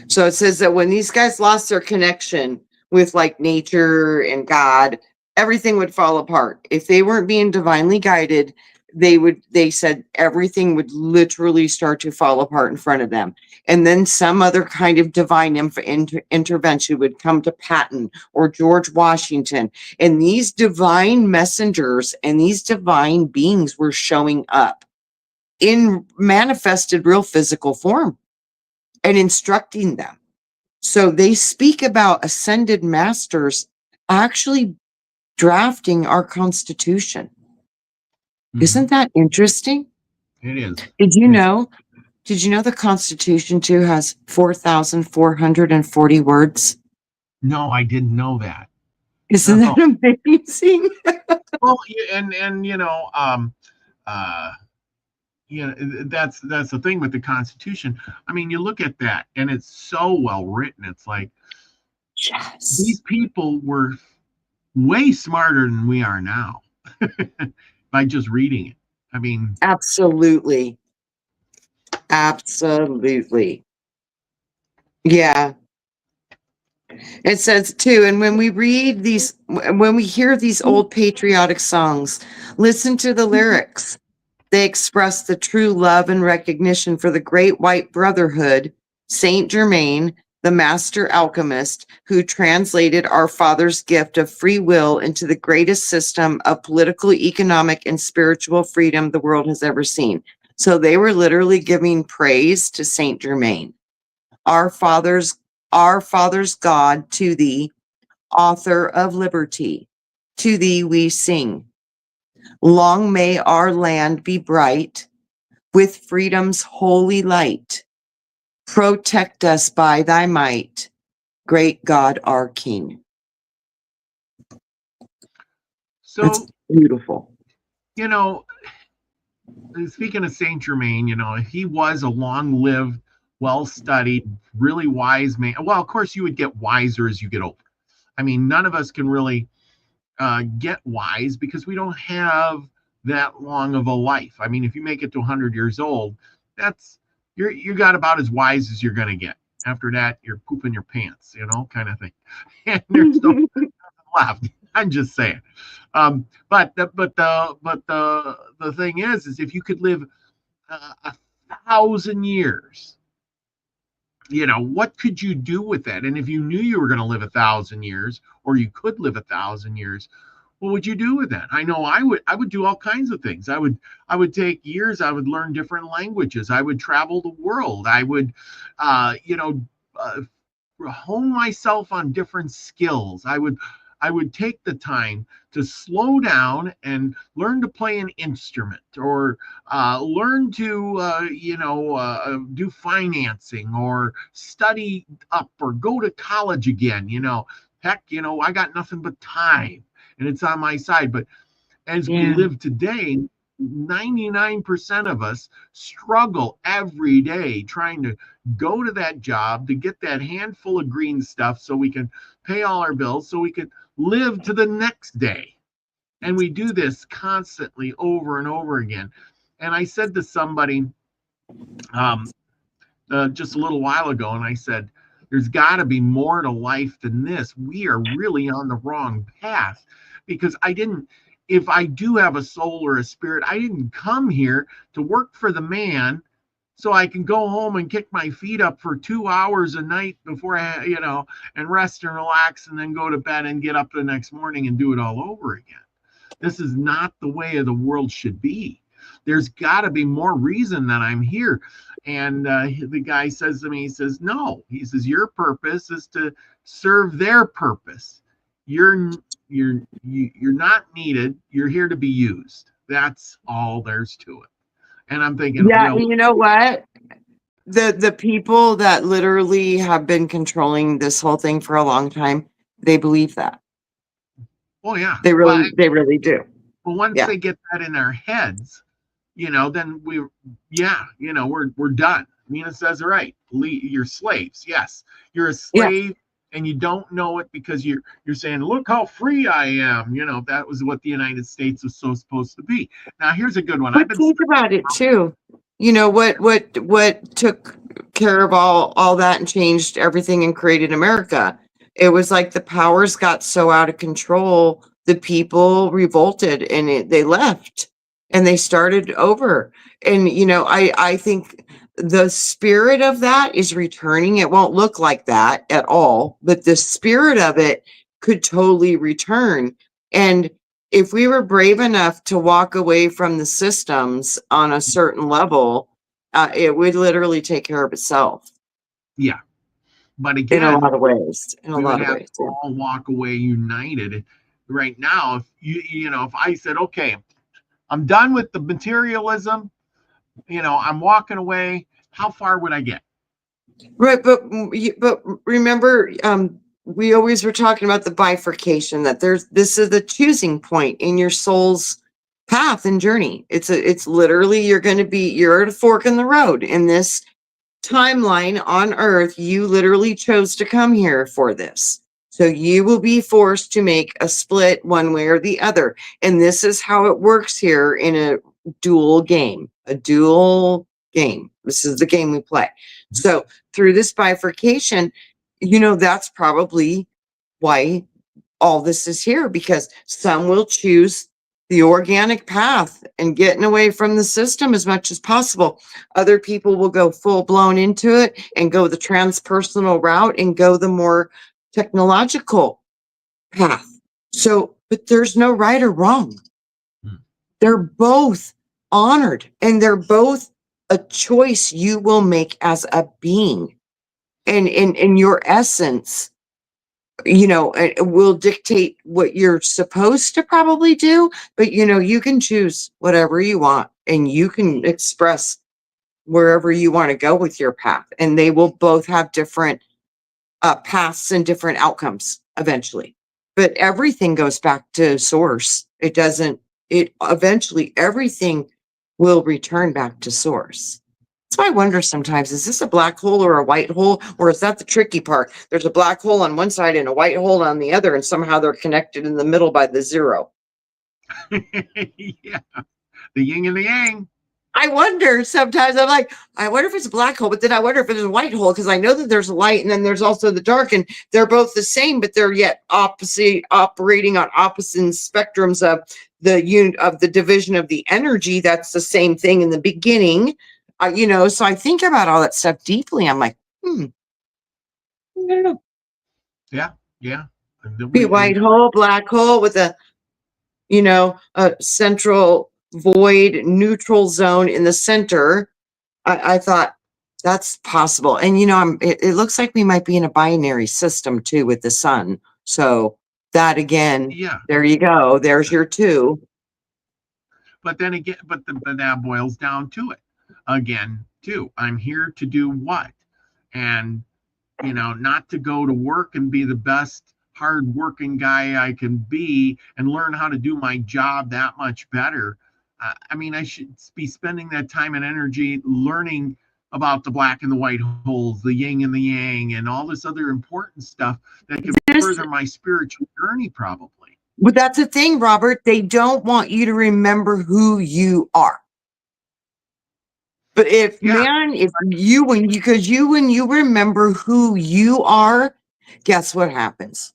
So it says that when these guys lost their connection with like nature and God, everything would fall apart. If they weren't being divinely guided, they said everything would literally start to fall apart in front of them. And then some other kind of divine intervention would come to Patton or George Washington. And these divine messengers and these divine beings were showing up in manifested real physical form and instructing them. So they speak about ascended masters actually drafting our Constitution. Isn't that interesting? It is. Did you know the Constitution too has 4,440 words? No, I didn't know that. Isn't that amazing? Well, and that's the thing with the Constitution. I mean, you look at that, and it's so well written. It's like, yes, these people were way smarter than we are now by just reading it. I mean, absolutely. Yeah. It says too, and when we hear these old patriotic songs, listen to the lyrics. They express the true love and recognition for the great white brotherhood, Saint Germain, the master alchemist, who translated our Father's gift of free will into the greatest system of political, economic, and spiritual freedom the world has ever seen. So they were literally giving praise to Saint Germain. Our Father's God, to thee, author of liberty, to thee we sing. Long may our land be bright with freedom's holy light. Protect us by thy might, great God our King. So that's beautiful. Speaking of Saint Germain, he was a long-lived, well-studied, really wise man. Well, of course, you would get wiser as you get older. I mean, none of us can really get wise because we don't have that long of a life. I mean, if you make it to 100 years old, you got about as wise as you're going to get. After that, you're pooping your pants, kind of thing. And there's no left. I'm just saying. But the thing is if you could live 1,000 years, what could you do with that? And if you knew you were going to live 1,000 years, or you could live 1,000 years, what would you do with that? I know I would do all kinds of things. I would take years. I would learn different languages. I would travel the world. I would, hone myself on different skills. I would take the time to slow down and learn to play an instrument, or learn to do financing, or study up, or go to college again. Heck, I got nothing but time, and it's on my side. But as we live today, 99% of us struggle every day trying to go to that job to get that handful of green stuff so we can pay all our bills, so we can live to the next day. And we do this constantly over and over again. And I said to somebody um, just a little while ago, and I said, there's got to be more to life than this. We are really on the wrong path because if I do have a soul or a spirit, I didn't come here to work for the man so I can go home and kick my feet up for 2 hours a night before and rest and relax and then go to bed and get up the next morning and do it all over again. This is not the way of the world should be. There's got to be more reason that I'm here. And the guy says to me, he says, no. He says, your purpose is to serve their purpose. You're not needed. You're here to be used. That's all there's to it. And I'm thinking, Yeah, well, and you know what? The people that literally have been controlling this whole thing for a long time, they believe that. oh yeah. They Well, really do. once Yeah. they get that in their heads, then we're done. Nina says, right, you're slaves. Yes, you're a Yeah. slave, and you don't know it because you're saying, look how free I am. That was what the United States was so supposed to be. Now here's a good one. But think about it too. You know what took care of all that and changed everything and created America? It was like the powers got so out of control, the people revolted and they left and they started over. And I think the spirit of that is returning. It won't look like that at all, but the spirit of it could totally return. And if we were brave enough to walk away from the systems on a certain level, it would literally take care of itself. Yeah, but In a again, lot of ways. In a we would lot of have ways. to all walk away united. Right now, if if I said, okay, I'm done with the materialism, I'm walking away, how far would I get? Right, but remember, we always were talking about the bifurcation, that this is the choosing point in your soul's path and journey. It's literally you're at a fork in the road in this timeline on Earth. You literally chose to come here for this. So you will be forced to make a split one way or the other. And this is how it works here in a dual game. This is the game we play. So through this bifurcation, that's probably why all this is here, because some will choose the organic path and getting away from the system as much as possible. Other people will go full blown into it and go the transpersonal route and go the more technological path. So, but there's no right or wrong. They're both honored and they're both a choice you will make as a being. And in your essence, it will dictate what you're supposed to probably do, but you can choose whatever you want and you can express wherever you want to go with your path, and they will both have different paths and different outcomes eventually. But everything goes back to source. It eventually everything will return back to source. So I wonder sometimes, is this a black hole or a white hole? Or is that the tricky part? There's a black hole on one side and a white hole on the other, and somehow they're connected in the middle by the zero. Yeah, the yin and the yang. I wonder sometimes, I'm like, I wonder if it's a black hole, but then I wonder if it's a white hole, because I know that there's light and then there's also the dark, and they're both the same, but they're yet opposite, operating on opposite spectrums of the unit of the division of the energy. That's the same thing in the beginning. So I think about all that stuff deeply. I'm like, I don't know. Yeah. Be a white hole, black hole with a central void neutral zone in the center. I thought that's possible. And it looks like we might be in a binary system too with the sun. So that again, there you go. There's your two. But then again, but that boils down to it again too. I'm here to do what? And not to go to work and be the best hardworking guy I can be and learn how to do my job that much better. I should be spending that time and energy learning about the black and the white holes, the yin and the yang, and all this other important stuff that could further my spiritual journey, probably. But that's the thing, Robert. They don't want you to remember who you are. But if Yeah. when you remember who you are, guess what happens?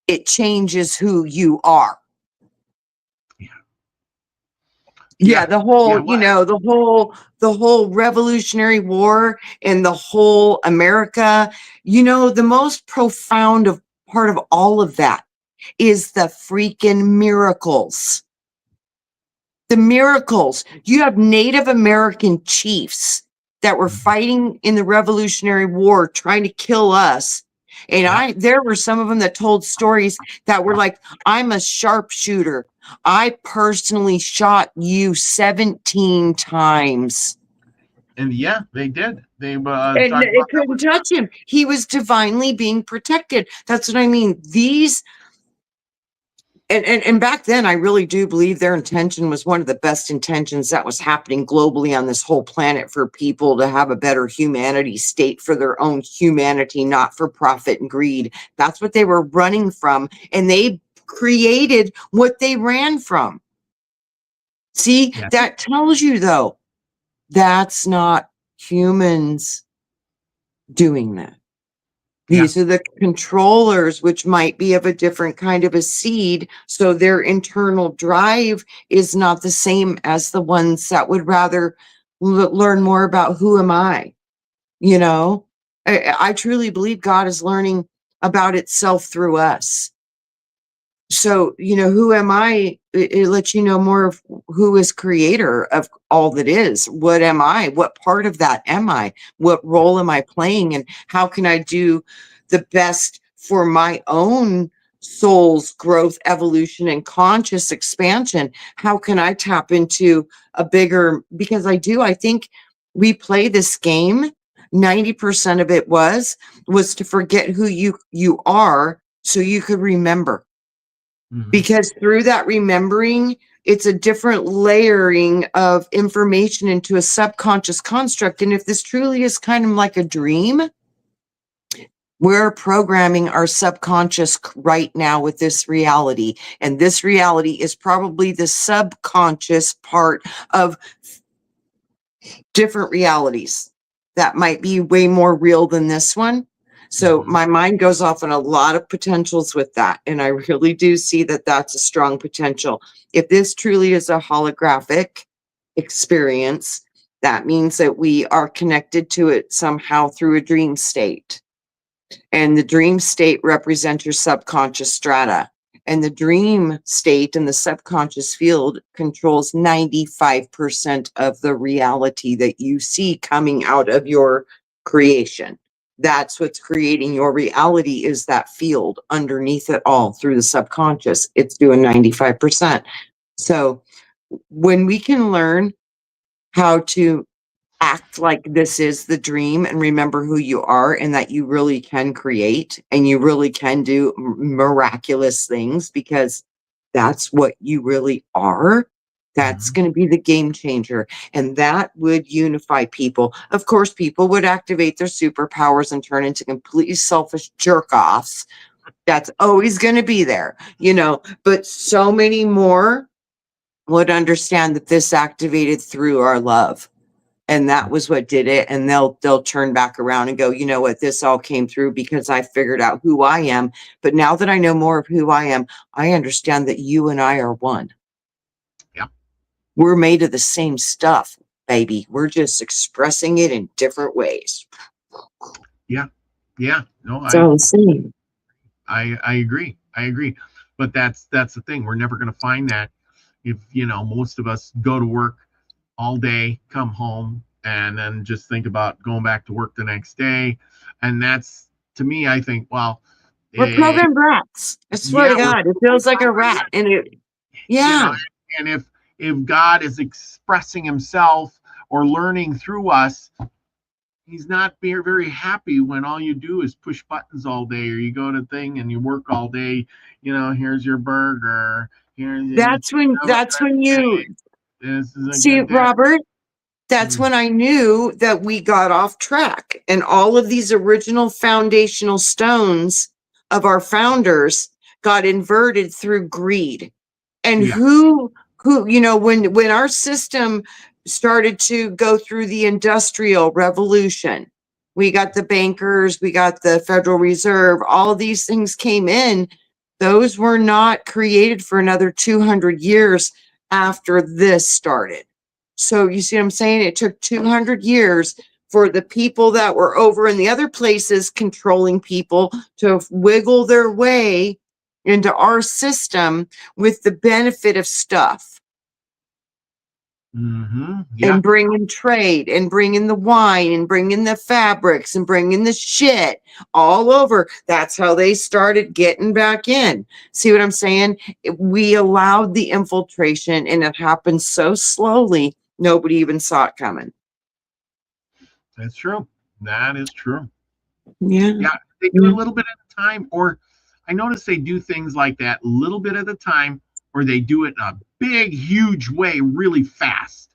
It changes who you are. Yeah. Yeah, Yeah. the whole, Yeah. Well, the whole Revolutionary War and the whole America, the most profound part of all of that is the freaking miracles. The miracles. You have Native American chiefs that were fighting in the Revolutionary War trying to kill us. yeah. And there were some of them that told stories that were like, I'm a sharpshooter. I personally shot you 17 times. And yeah, they did. They And talked it about that couldn't with touch him. He was divinely being protected. That's what I mean. And back then, I really do believe their intention was one of the best intentions that was happening globally on this whole planet for people to have a better humanity state for their own humanity, not for profit and greed. That's what they were running from. And they created what they ran from. See, yeah. that tells you, though, that's not humans doing that. Yeah. These are the controllers, which might be of a different kind of a seed. So their internal drive is not the same as the ones that would rather learn more about who am I? You know, I truly believe God is learning about itself through us. So, who am I? It lets you know more of who is creator of all that is. What am I? What part of that am I? What role am I playing? And how can I do the best for my own soul's growth, evolution, and conscious expansion? How can I tap into a bigger, because I think we play this game. 90% of it was to forget who you are so you could remember, Hmm. because through that remembering, it's a different layering of information into a subconscious construct. And if this truly is kind of like a dream, we're programming our subconscious right now with this reality. And this reality is probably the subconscious part of different realities that might be way more real than this one. So Hmm. my mind goes off on a lot of potentials with that. And I really do see that that's a strong potential. If this truly is a holographic experience, that means that we are connected to it somehow through a dream state. And the dream state represents your subconscious strata. And the dream state in the subconscious field controls 95% of the reality that you see coming out of your creation. That's what's creating your reality, is that field underneath it all through the subconscious. It's doing 95%. So when we can learn how to act like this is the dream and remember who you are, and that you really can create and you really can do miraculous things, because that's what you really are. That's Hmm. going to be the game changer. And that would unify people. Of course, people would activate their superpowers and turn into completely selfish jerk offs. That's always going to be there, but so many more would understand that this activated through our love, and that was what did it. And they'll turn back around and go, you know what, this all came through because I figured out who I am. But now that I know more of who I am, I understand that you and I are one. Yeah. We're made of the same stuff, baby. We're just expressing it in different ways. Yeah. Yeah. No, It's all the same. I agree. I agree. But that's the thing. We're never going to find that if, most of us go to work all day, come home, and then just think about going back to work the next day. And that's, to me, I think, well, We're eh, programmed rats. I swear to yeah, we're God, it feels like a rat. And you know yeah, and if God is expressing himself or learning through us, he's not very, very happy when all you do is push buttons all day, or you go to thing and you work all day. Here's your burger. Here's that's when, have a that's good when day. you This is a see, good day. Robert. That's Mm, when I knew that we got off track, and all of these original foundational stones of our founders got inverted through greed. And Yeah. who, when our system started to go through the Industrial Revolution, we got the bankers, we got the Federal Reserve, all of these things came in. Those were not created for another 200 years after this started. So you see what I'm saying? It took 200 years for the people that were over in the other places controlling people to wiggle their way into our system with the benefit of stuff Yeah. and bring in trade and bring in the wine and bring in the fabrics and bring in the shit all over. That's how they started getting back in. See what I'm saying? We allowed the infiltration and it happened so slowly, nobody even saw it coming. That's true. That is true. Yeah. Yeah. They do a little bit at a time, or I notice they do things like that a little bit at a time, or they do it in a big, huge way really fast.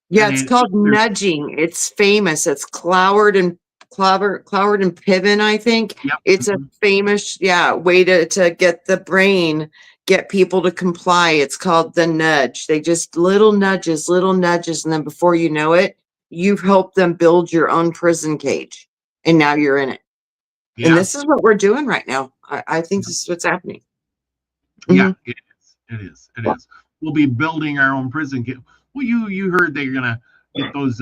Yeah, And it's called nudging. It's famous. It's Cloward and Piven, I think. yep. It's a famous, way to get the brain, get people to comply. It's called the nudge. They just little nudges, and then before you know it, you've helped them build your own prison cage. And now you're in it. Yeah. And this is what we're doing right now. I think this is what's happening. Yeah, it is. It is. It is. We'll be building our own prison. Well, you heard they're gonna get those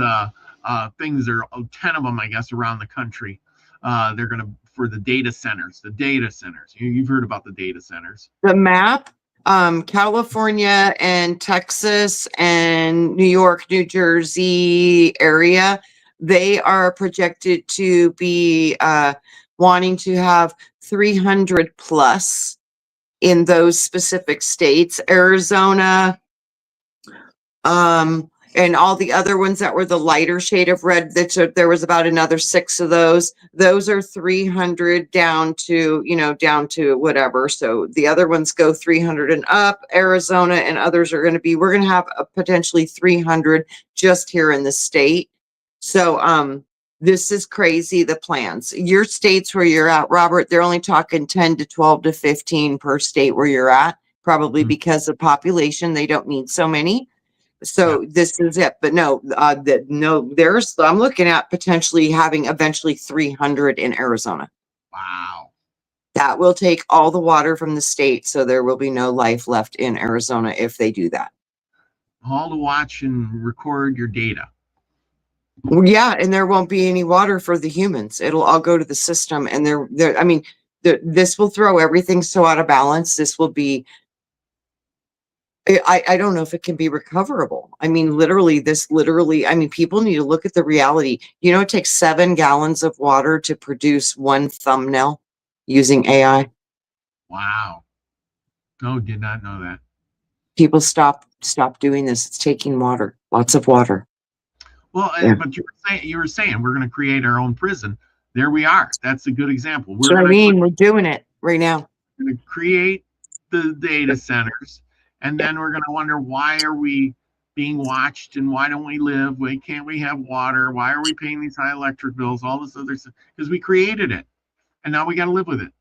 things. There are 10 of them, I guess, around the country. They're gonna for the data centers. The data centers. You've heard about the data centers. The map, California and Texas and New York, New Jersey area, they are projected to be wanting to have 300 plus in those specific states. Arizona, and all the other ones that were the lighter shade of red, there was about another 6 of those. Those are 300 down to whatever. So the other ones go 300 and up. Arizona and others are we're going to have potentially 300 just here in the state. So this is crazy, the plans. Your states where you're at, Robert, they're only talking 10 to 12 to 15 per state where you're at, probably because of population. They don't need so many. So this is it, but no, I'm looking at potentially having eventually 300 in Arizona. Wow. That will take all the water from the state. So there will be no life left in Arizona if they do that. All to watch and record your data. Yeah. And there won't be any water for the humans. It'll all go to the system. And this will throw everything so out of balance. This will be, I don't know if it can be recoverable. I mean, people need to look at the reality. It takes 7 gallons of water to produce one thumbnail using AI. Wow. No, did not know that. People stop doing this. It's taking water, lots of water. Well, but you were saying we're going to create our own prison. There we are. That's a good example. We're doing it right now. We're going to create the data centers. And then we're going to wonder, why are we being watched and why don't we live? Why can't we have water? Why are we paying these high electric bills? All this other stuff. Because we created it. And now we got to live with it.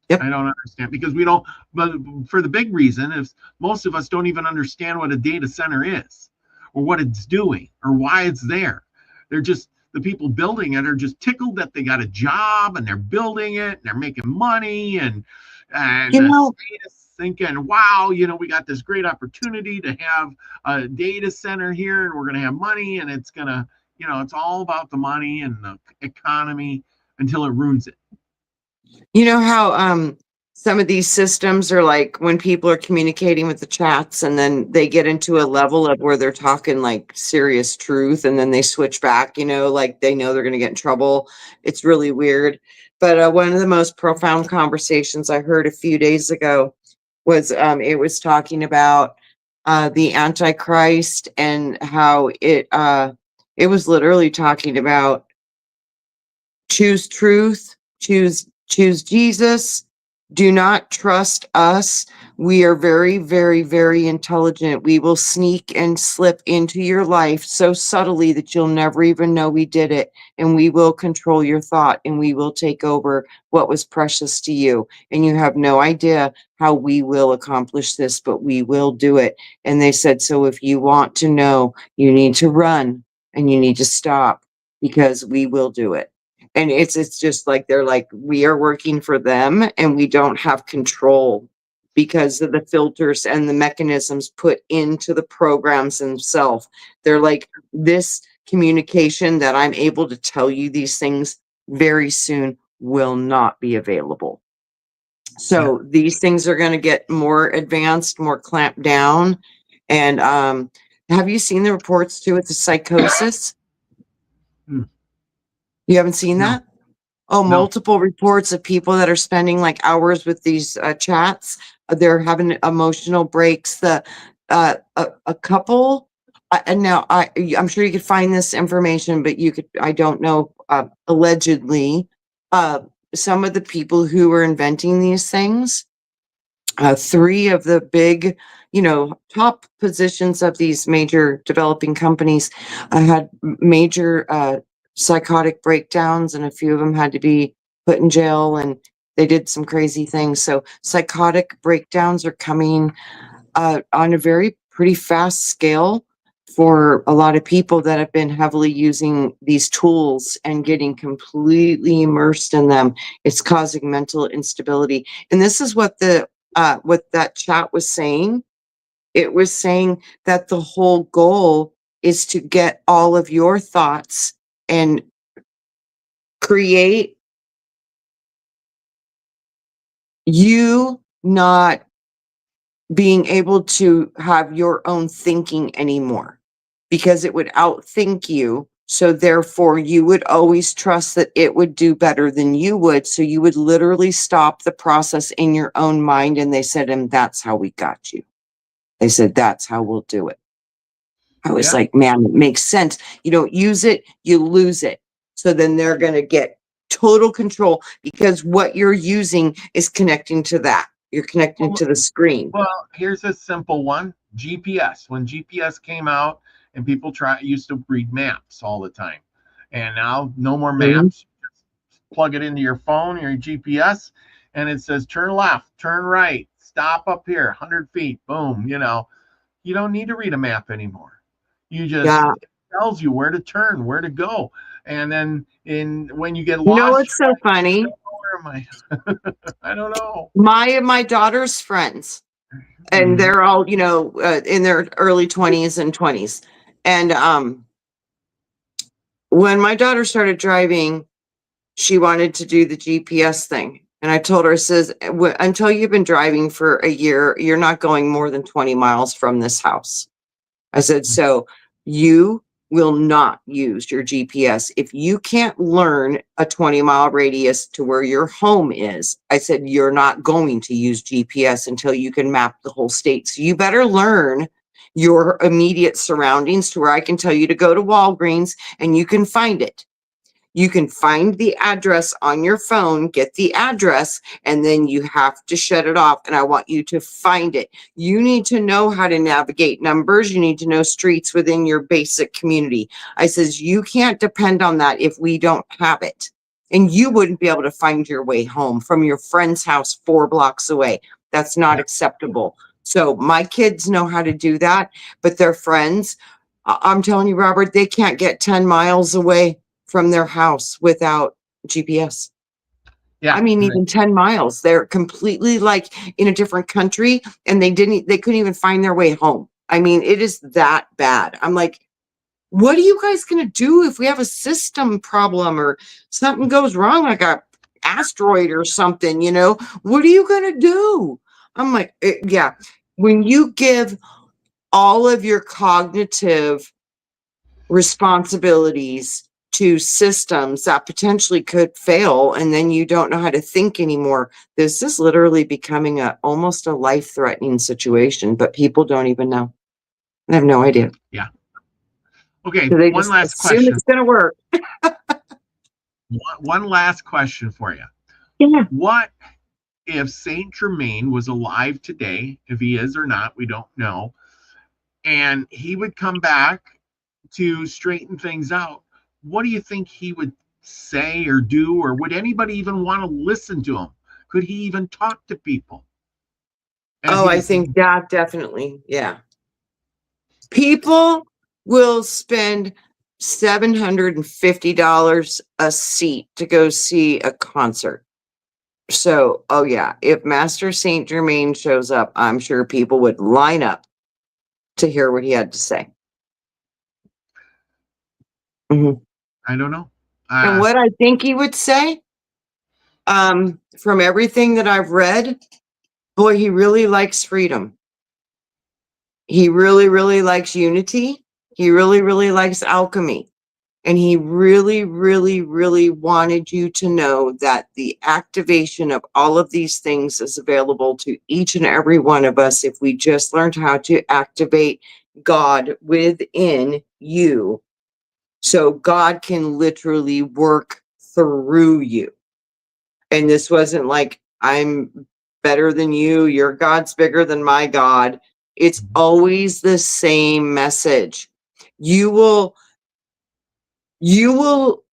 Yep. I don't understand because we don't, but for the big reason is most of us don't even understand what a data center is or what it's doing or why it's there. They're just, the people building it are just tickled that they got a job and they're building it and they're making money and the state is thinking, wow, we got this great opportunity to have a data center here and we're going to have money and it's going to, it's all about the money and the economy until it ruins it. You know how some of these systems are like when people are communicating with the chats and then they get into a level of where they're talking like serious truth and then they switch back, like they know they're going to get in trouble. It's really weird. But one of the most profound conversations I heard a few days ago was it was talking about the Antichrist and how it was literally talking about choose truth, choose Jesus, Do not trust us. We are very, very, very intelligent. We will sneak and slip into your life so subtly that you'll never even know we did it. And we will control your thought and we will take over what was precious to you. And you have no idea how we will accomplish this, but we will do it. And they said, so if you want to know, you need to run and you need to stop because we will do it. And it's just like they're like, we are working for them and we don't have control because of the filters and the mechanisms put into the programs themselves. They're like, this communication that I'm able to tell you these things very soon will not be available. So these things are going to get more advanced, more clamped down. And have you seen the reports too with the psychosis? You haven't seen that? Oh, No. multiple reports of people that are spending like hours with these chats. They're having emotional breaks. A couple, and now I'm sure you could find this information, but you could, I don't know, allegedly, some of the people who were inventing these things, three of the big, top positions of these major developing companies had major psychotic breakdowns, and a few of them had to be put in jail, and they did some crazy things. So psychotic breakdowns are coming on a very pretty fast scale for a lot of people that have been heavily using these tools and getting completely immersed in them. It's causing mental instability. And this is what what that chat was saying. It was saying that the whole goal is to get all of your thoughts and create you not being able to have your own thinking anymore, because it would outthink you. So therefore you would always trust that it would do better than you would. So you would literally stop the process in your own mind. And they said, and that's how we got you. They said, that's how we'll do it. I was like, man, it makes sense. You don't use it, you lose it. So then they're going to get total control because what you're using is connecting to that. You're connecting to the screen. Well, here's a simple one. GPS. When GPS came out and people used to read maps all the time. And now no more maps. Just plug it into your phone, your GPS, and it says turn left, turn right, stop up here, 100 feet, boom. You don't need to read a map anymore. You just, it tells you where to turn, where to go. And then when you get lost, it's so funny. Where am I? I don't know. My daughter's friends, and they're all, in their early 20s and 20s. And when my daughter started driving, she wanted to do the GPS thing. And I told her, I says, until you've been driving for a year, you're not going more than 20 miles from this house. I said, so you will not use your GPS. If you can't learn a 20-mile radius to where your home is, I said, you're not going to use GPS until you can map the whole state. So you better learn your immediate surroundings to where I can tell you to go to Walgreens and you can find it. You can find the address on your phone, get the address, and then you have to shut it off. And I want you to find it. You need to know how to navigate numbers. You need to know streets within your basic community. I says, you can't depend on that if we don't have it. And you wouldn't be able to find your way home from your friend's house 4 blocks away. That's not acceptable. So my kids know how to do that, but their friends, I'm telling you, Robert, they can't get 10 miles away from their house without GPS. I mean, even 10 miles, they're completely like in a different country and they couldn't even find their way home. I mean, it is that bad. I'm like, what are you guys going to do if we have a system problem or something goes wrong, like a asteroid or something, what are you going to do? I'm like, yeah, when you give all of your cognitive responsibilities to systems that potentially could fail, and then you don't know how to think anymore. This is literally becoming almost a life-threatening situation, but people don't even know. I have no idea. Yeah. Okay, So they one just last assume question. it's going to work. One last question for you. Yeah. What if Saint Germain was alive today, if he is or not, we don't know, and he would come back to straighten things out, what do you think he would say or do, or would anybody even want to listen to him? Could he even talk to people? As Oh, I he's think that definitely, yeah. People will spend $750 a seat to go see a concert. So, oh yeah, if Master Saint Germain shows up, I'm sure people would line up to hear what he had to say. Mhm. I don't know. And what I think he would say, from everything that I've read, boy, he really likes freedom. He really, really likes unity. He really, really likes alchemy. And he really, really, really wanted you to know that the activation of all of these things is available to each and every one of us if we just learned how to activate God within you. So God can literally work through you. And this wasn't like, I'm better than you, your God's bigger than my God. It's always the same message. You will you will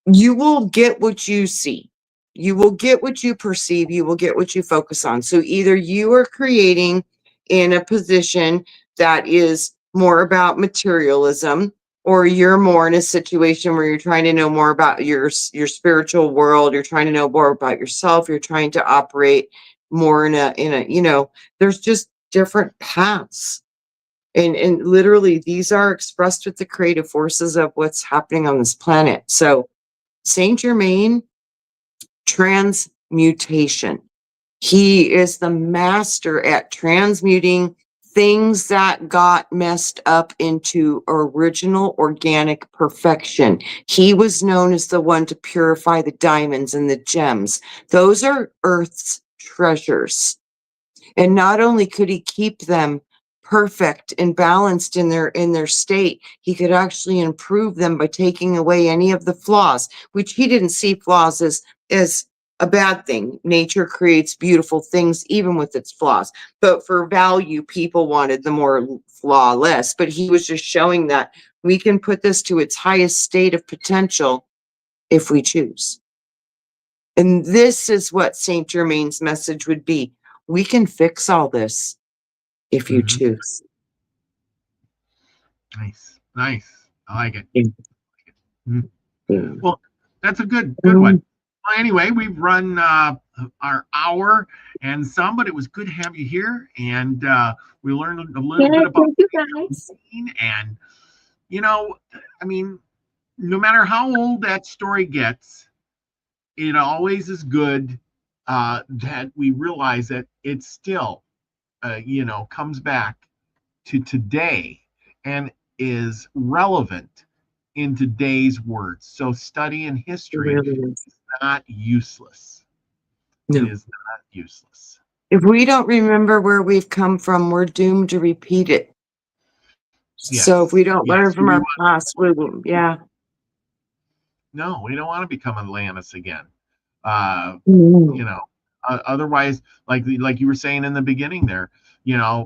you will get what you see. You will get what you perceive. You will get what you focus on. So either you are creating in a position that is more about materialism, or you're more in a situation where you're trying to know more about your spiritual world. You're trying to know more about yourself. You're trying to operate more in a there's just different paths. And literally these are expressed with the creative forces of what's happening on this planet. So Saint Germain, transmutation. He is the master at transmuting things that got messed up into original organic perfection. He was known as the one to purify the diamonds and the gems. Those are Earth's treasures. And not only could he keep them perfect and balanced in their state, he could actually improve them by taking away any of the flaws, which he didn't see flaws as a bad thing. Nature creates beautiful things even with its flaws. But for value, people wanted the more flawless. But he was just showing that we can put this to its highest state of potential if we choose. And this is what Saint Germain's message would be. We can fix all this if you Mhm. choose. Nice, nice. I like it. Yeah. Mhm. Yeah. Well, that's a good one. Um, Well, anyway, we've run our hour and some, but it was good to have you here, and we learned a little yeah, bit about thank you guys. Spain. And you know, I mean, no matter how old that story gets, it always is good that we realize that it still, comes back to today and is relevant in today's words. So studying It history really is. is not useless. It No. is not useless. If we don't remember where we've come from, we're doomed to repeat it. So if Yes. we don't Yes. learn from our past, we will, yeah. No, we don't want to become Atlantis again. Uh, you Mm. know, otherwise, like you were saying in the beginning there,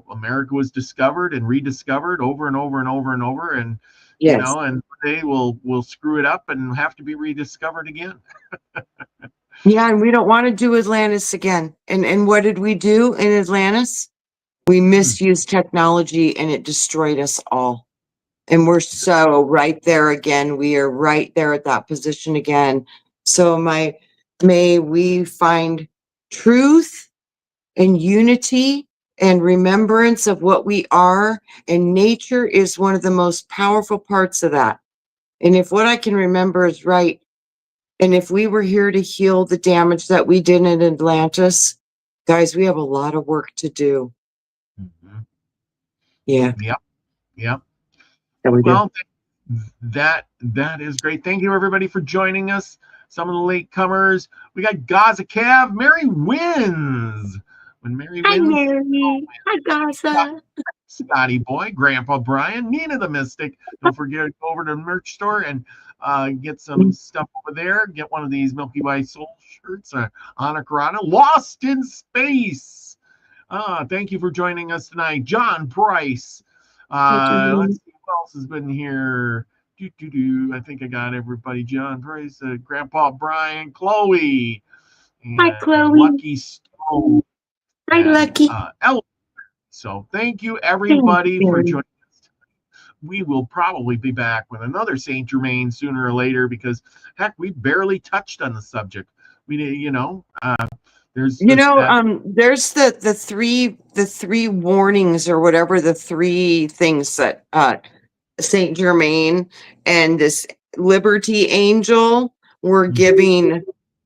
America was discovered and rediscovered over and over and over and over, and Yes. and they will screw it up and have to be rediscovered again. Yeah, and we don't want to do Atlantis again. And what did we do in Atlantis? We Hmm. misused technology and it destroyed us all. And we're so right there again. We are right there at that position again. So may we find truth and unity and remembrance of what we are. And nature is one of the most powerful parts of that. And if what I can remember is right, and if we were here to heal the damage that we did in Atlantis, guys, we have a lot of work to do. Mhm. Yeah, Yep. Yep. that we do. Well, that is great. Thank you everybody for joining us. Some of the latecomers. We got Gaza Cav. Mary wins. When Mary Hi, wins, Mary. Hi, Gaza. Scotty Boy, Grandpa Brian, Nina the Mystic. Don't forget to go over to the merch store and get some stuff over there. Get one of these Milky Way Soul shirts. Anna Karana, Lost in Space. Thank you for joining us tonight. John Price. Let's see who else has been here. I think I got everybody. John Price, Grandpa Brian, Chloe, Hi, and Chloe. Lucky Stone. Hi, And, Lucky. Ellen. So thank you, everybody, for joining us. We will probably be back with another Saint Germain sooner or later because, heck, we barely touched on the subject. We did, there's there's the three warnings or whatever, the three things that Saint Germain and this Liberty Angel were giving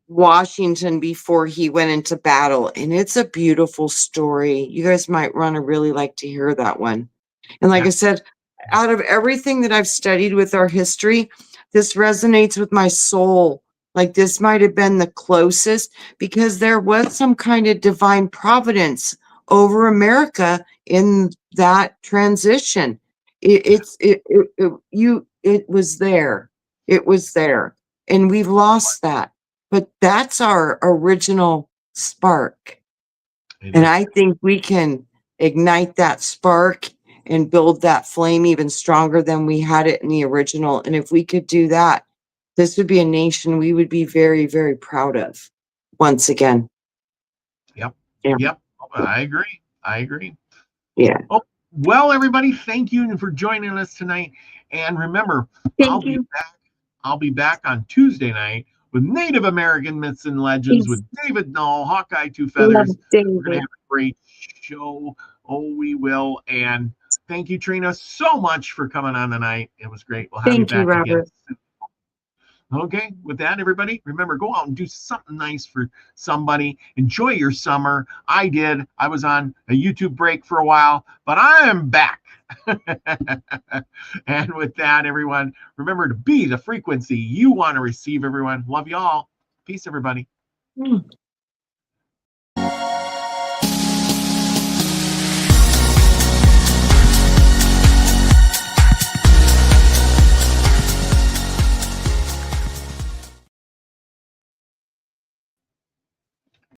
Washington before he went into battle, and it's a beautiful story. You guys might want to really like to hear that one. And like I said, out of everything that I've studied with our history, this resonates with my soul. Like this might have been the closest because there was some kind of divine providence over America in that transition. It was there. It was there. And we've lost that. But that's our original spark. And I think we can ignite that spark and build that flame even stronger than we had it in the original. And if we could do that, this would be a nation we would be very, very proud of once again. Yep. I agree. Yeah. Oh, well, everybody, thank you for joining us tonight. And remember, I'll be back on Tuesday night with Native American Myths and Legends with David Null, Hawkeye Two Feathers. We're going to have a great show. Oh, we will. And thank you, Trina, so much for coming on tonight. It was great. We'll have you back again soon. Okay, with that, everybody, remember, go out and do something nice for somebody. Enjoy your summer. I did. I was on a YouTube break for a while, but I am back. And with that, everyone, remember to be the frequency you want to receive, everyone. Love you all. Peace, everybody.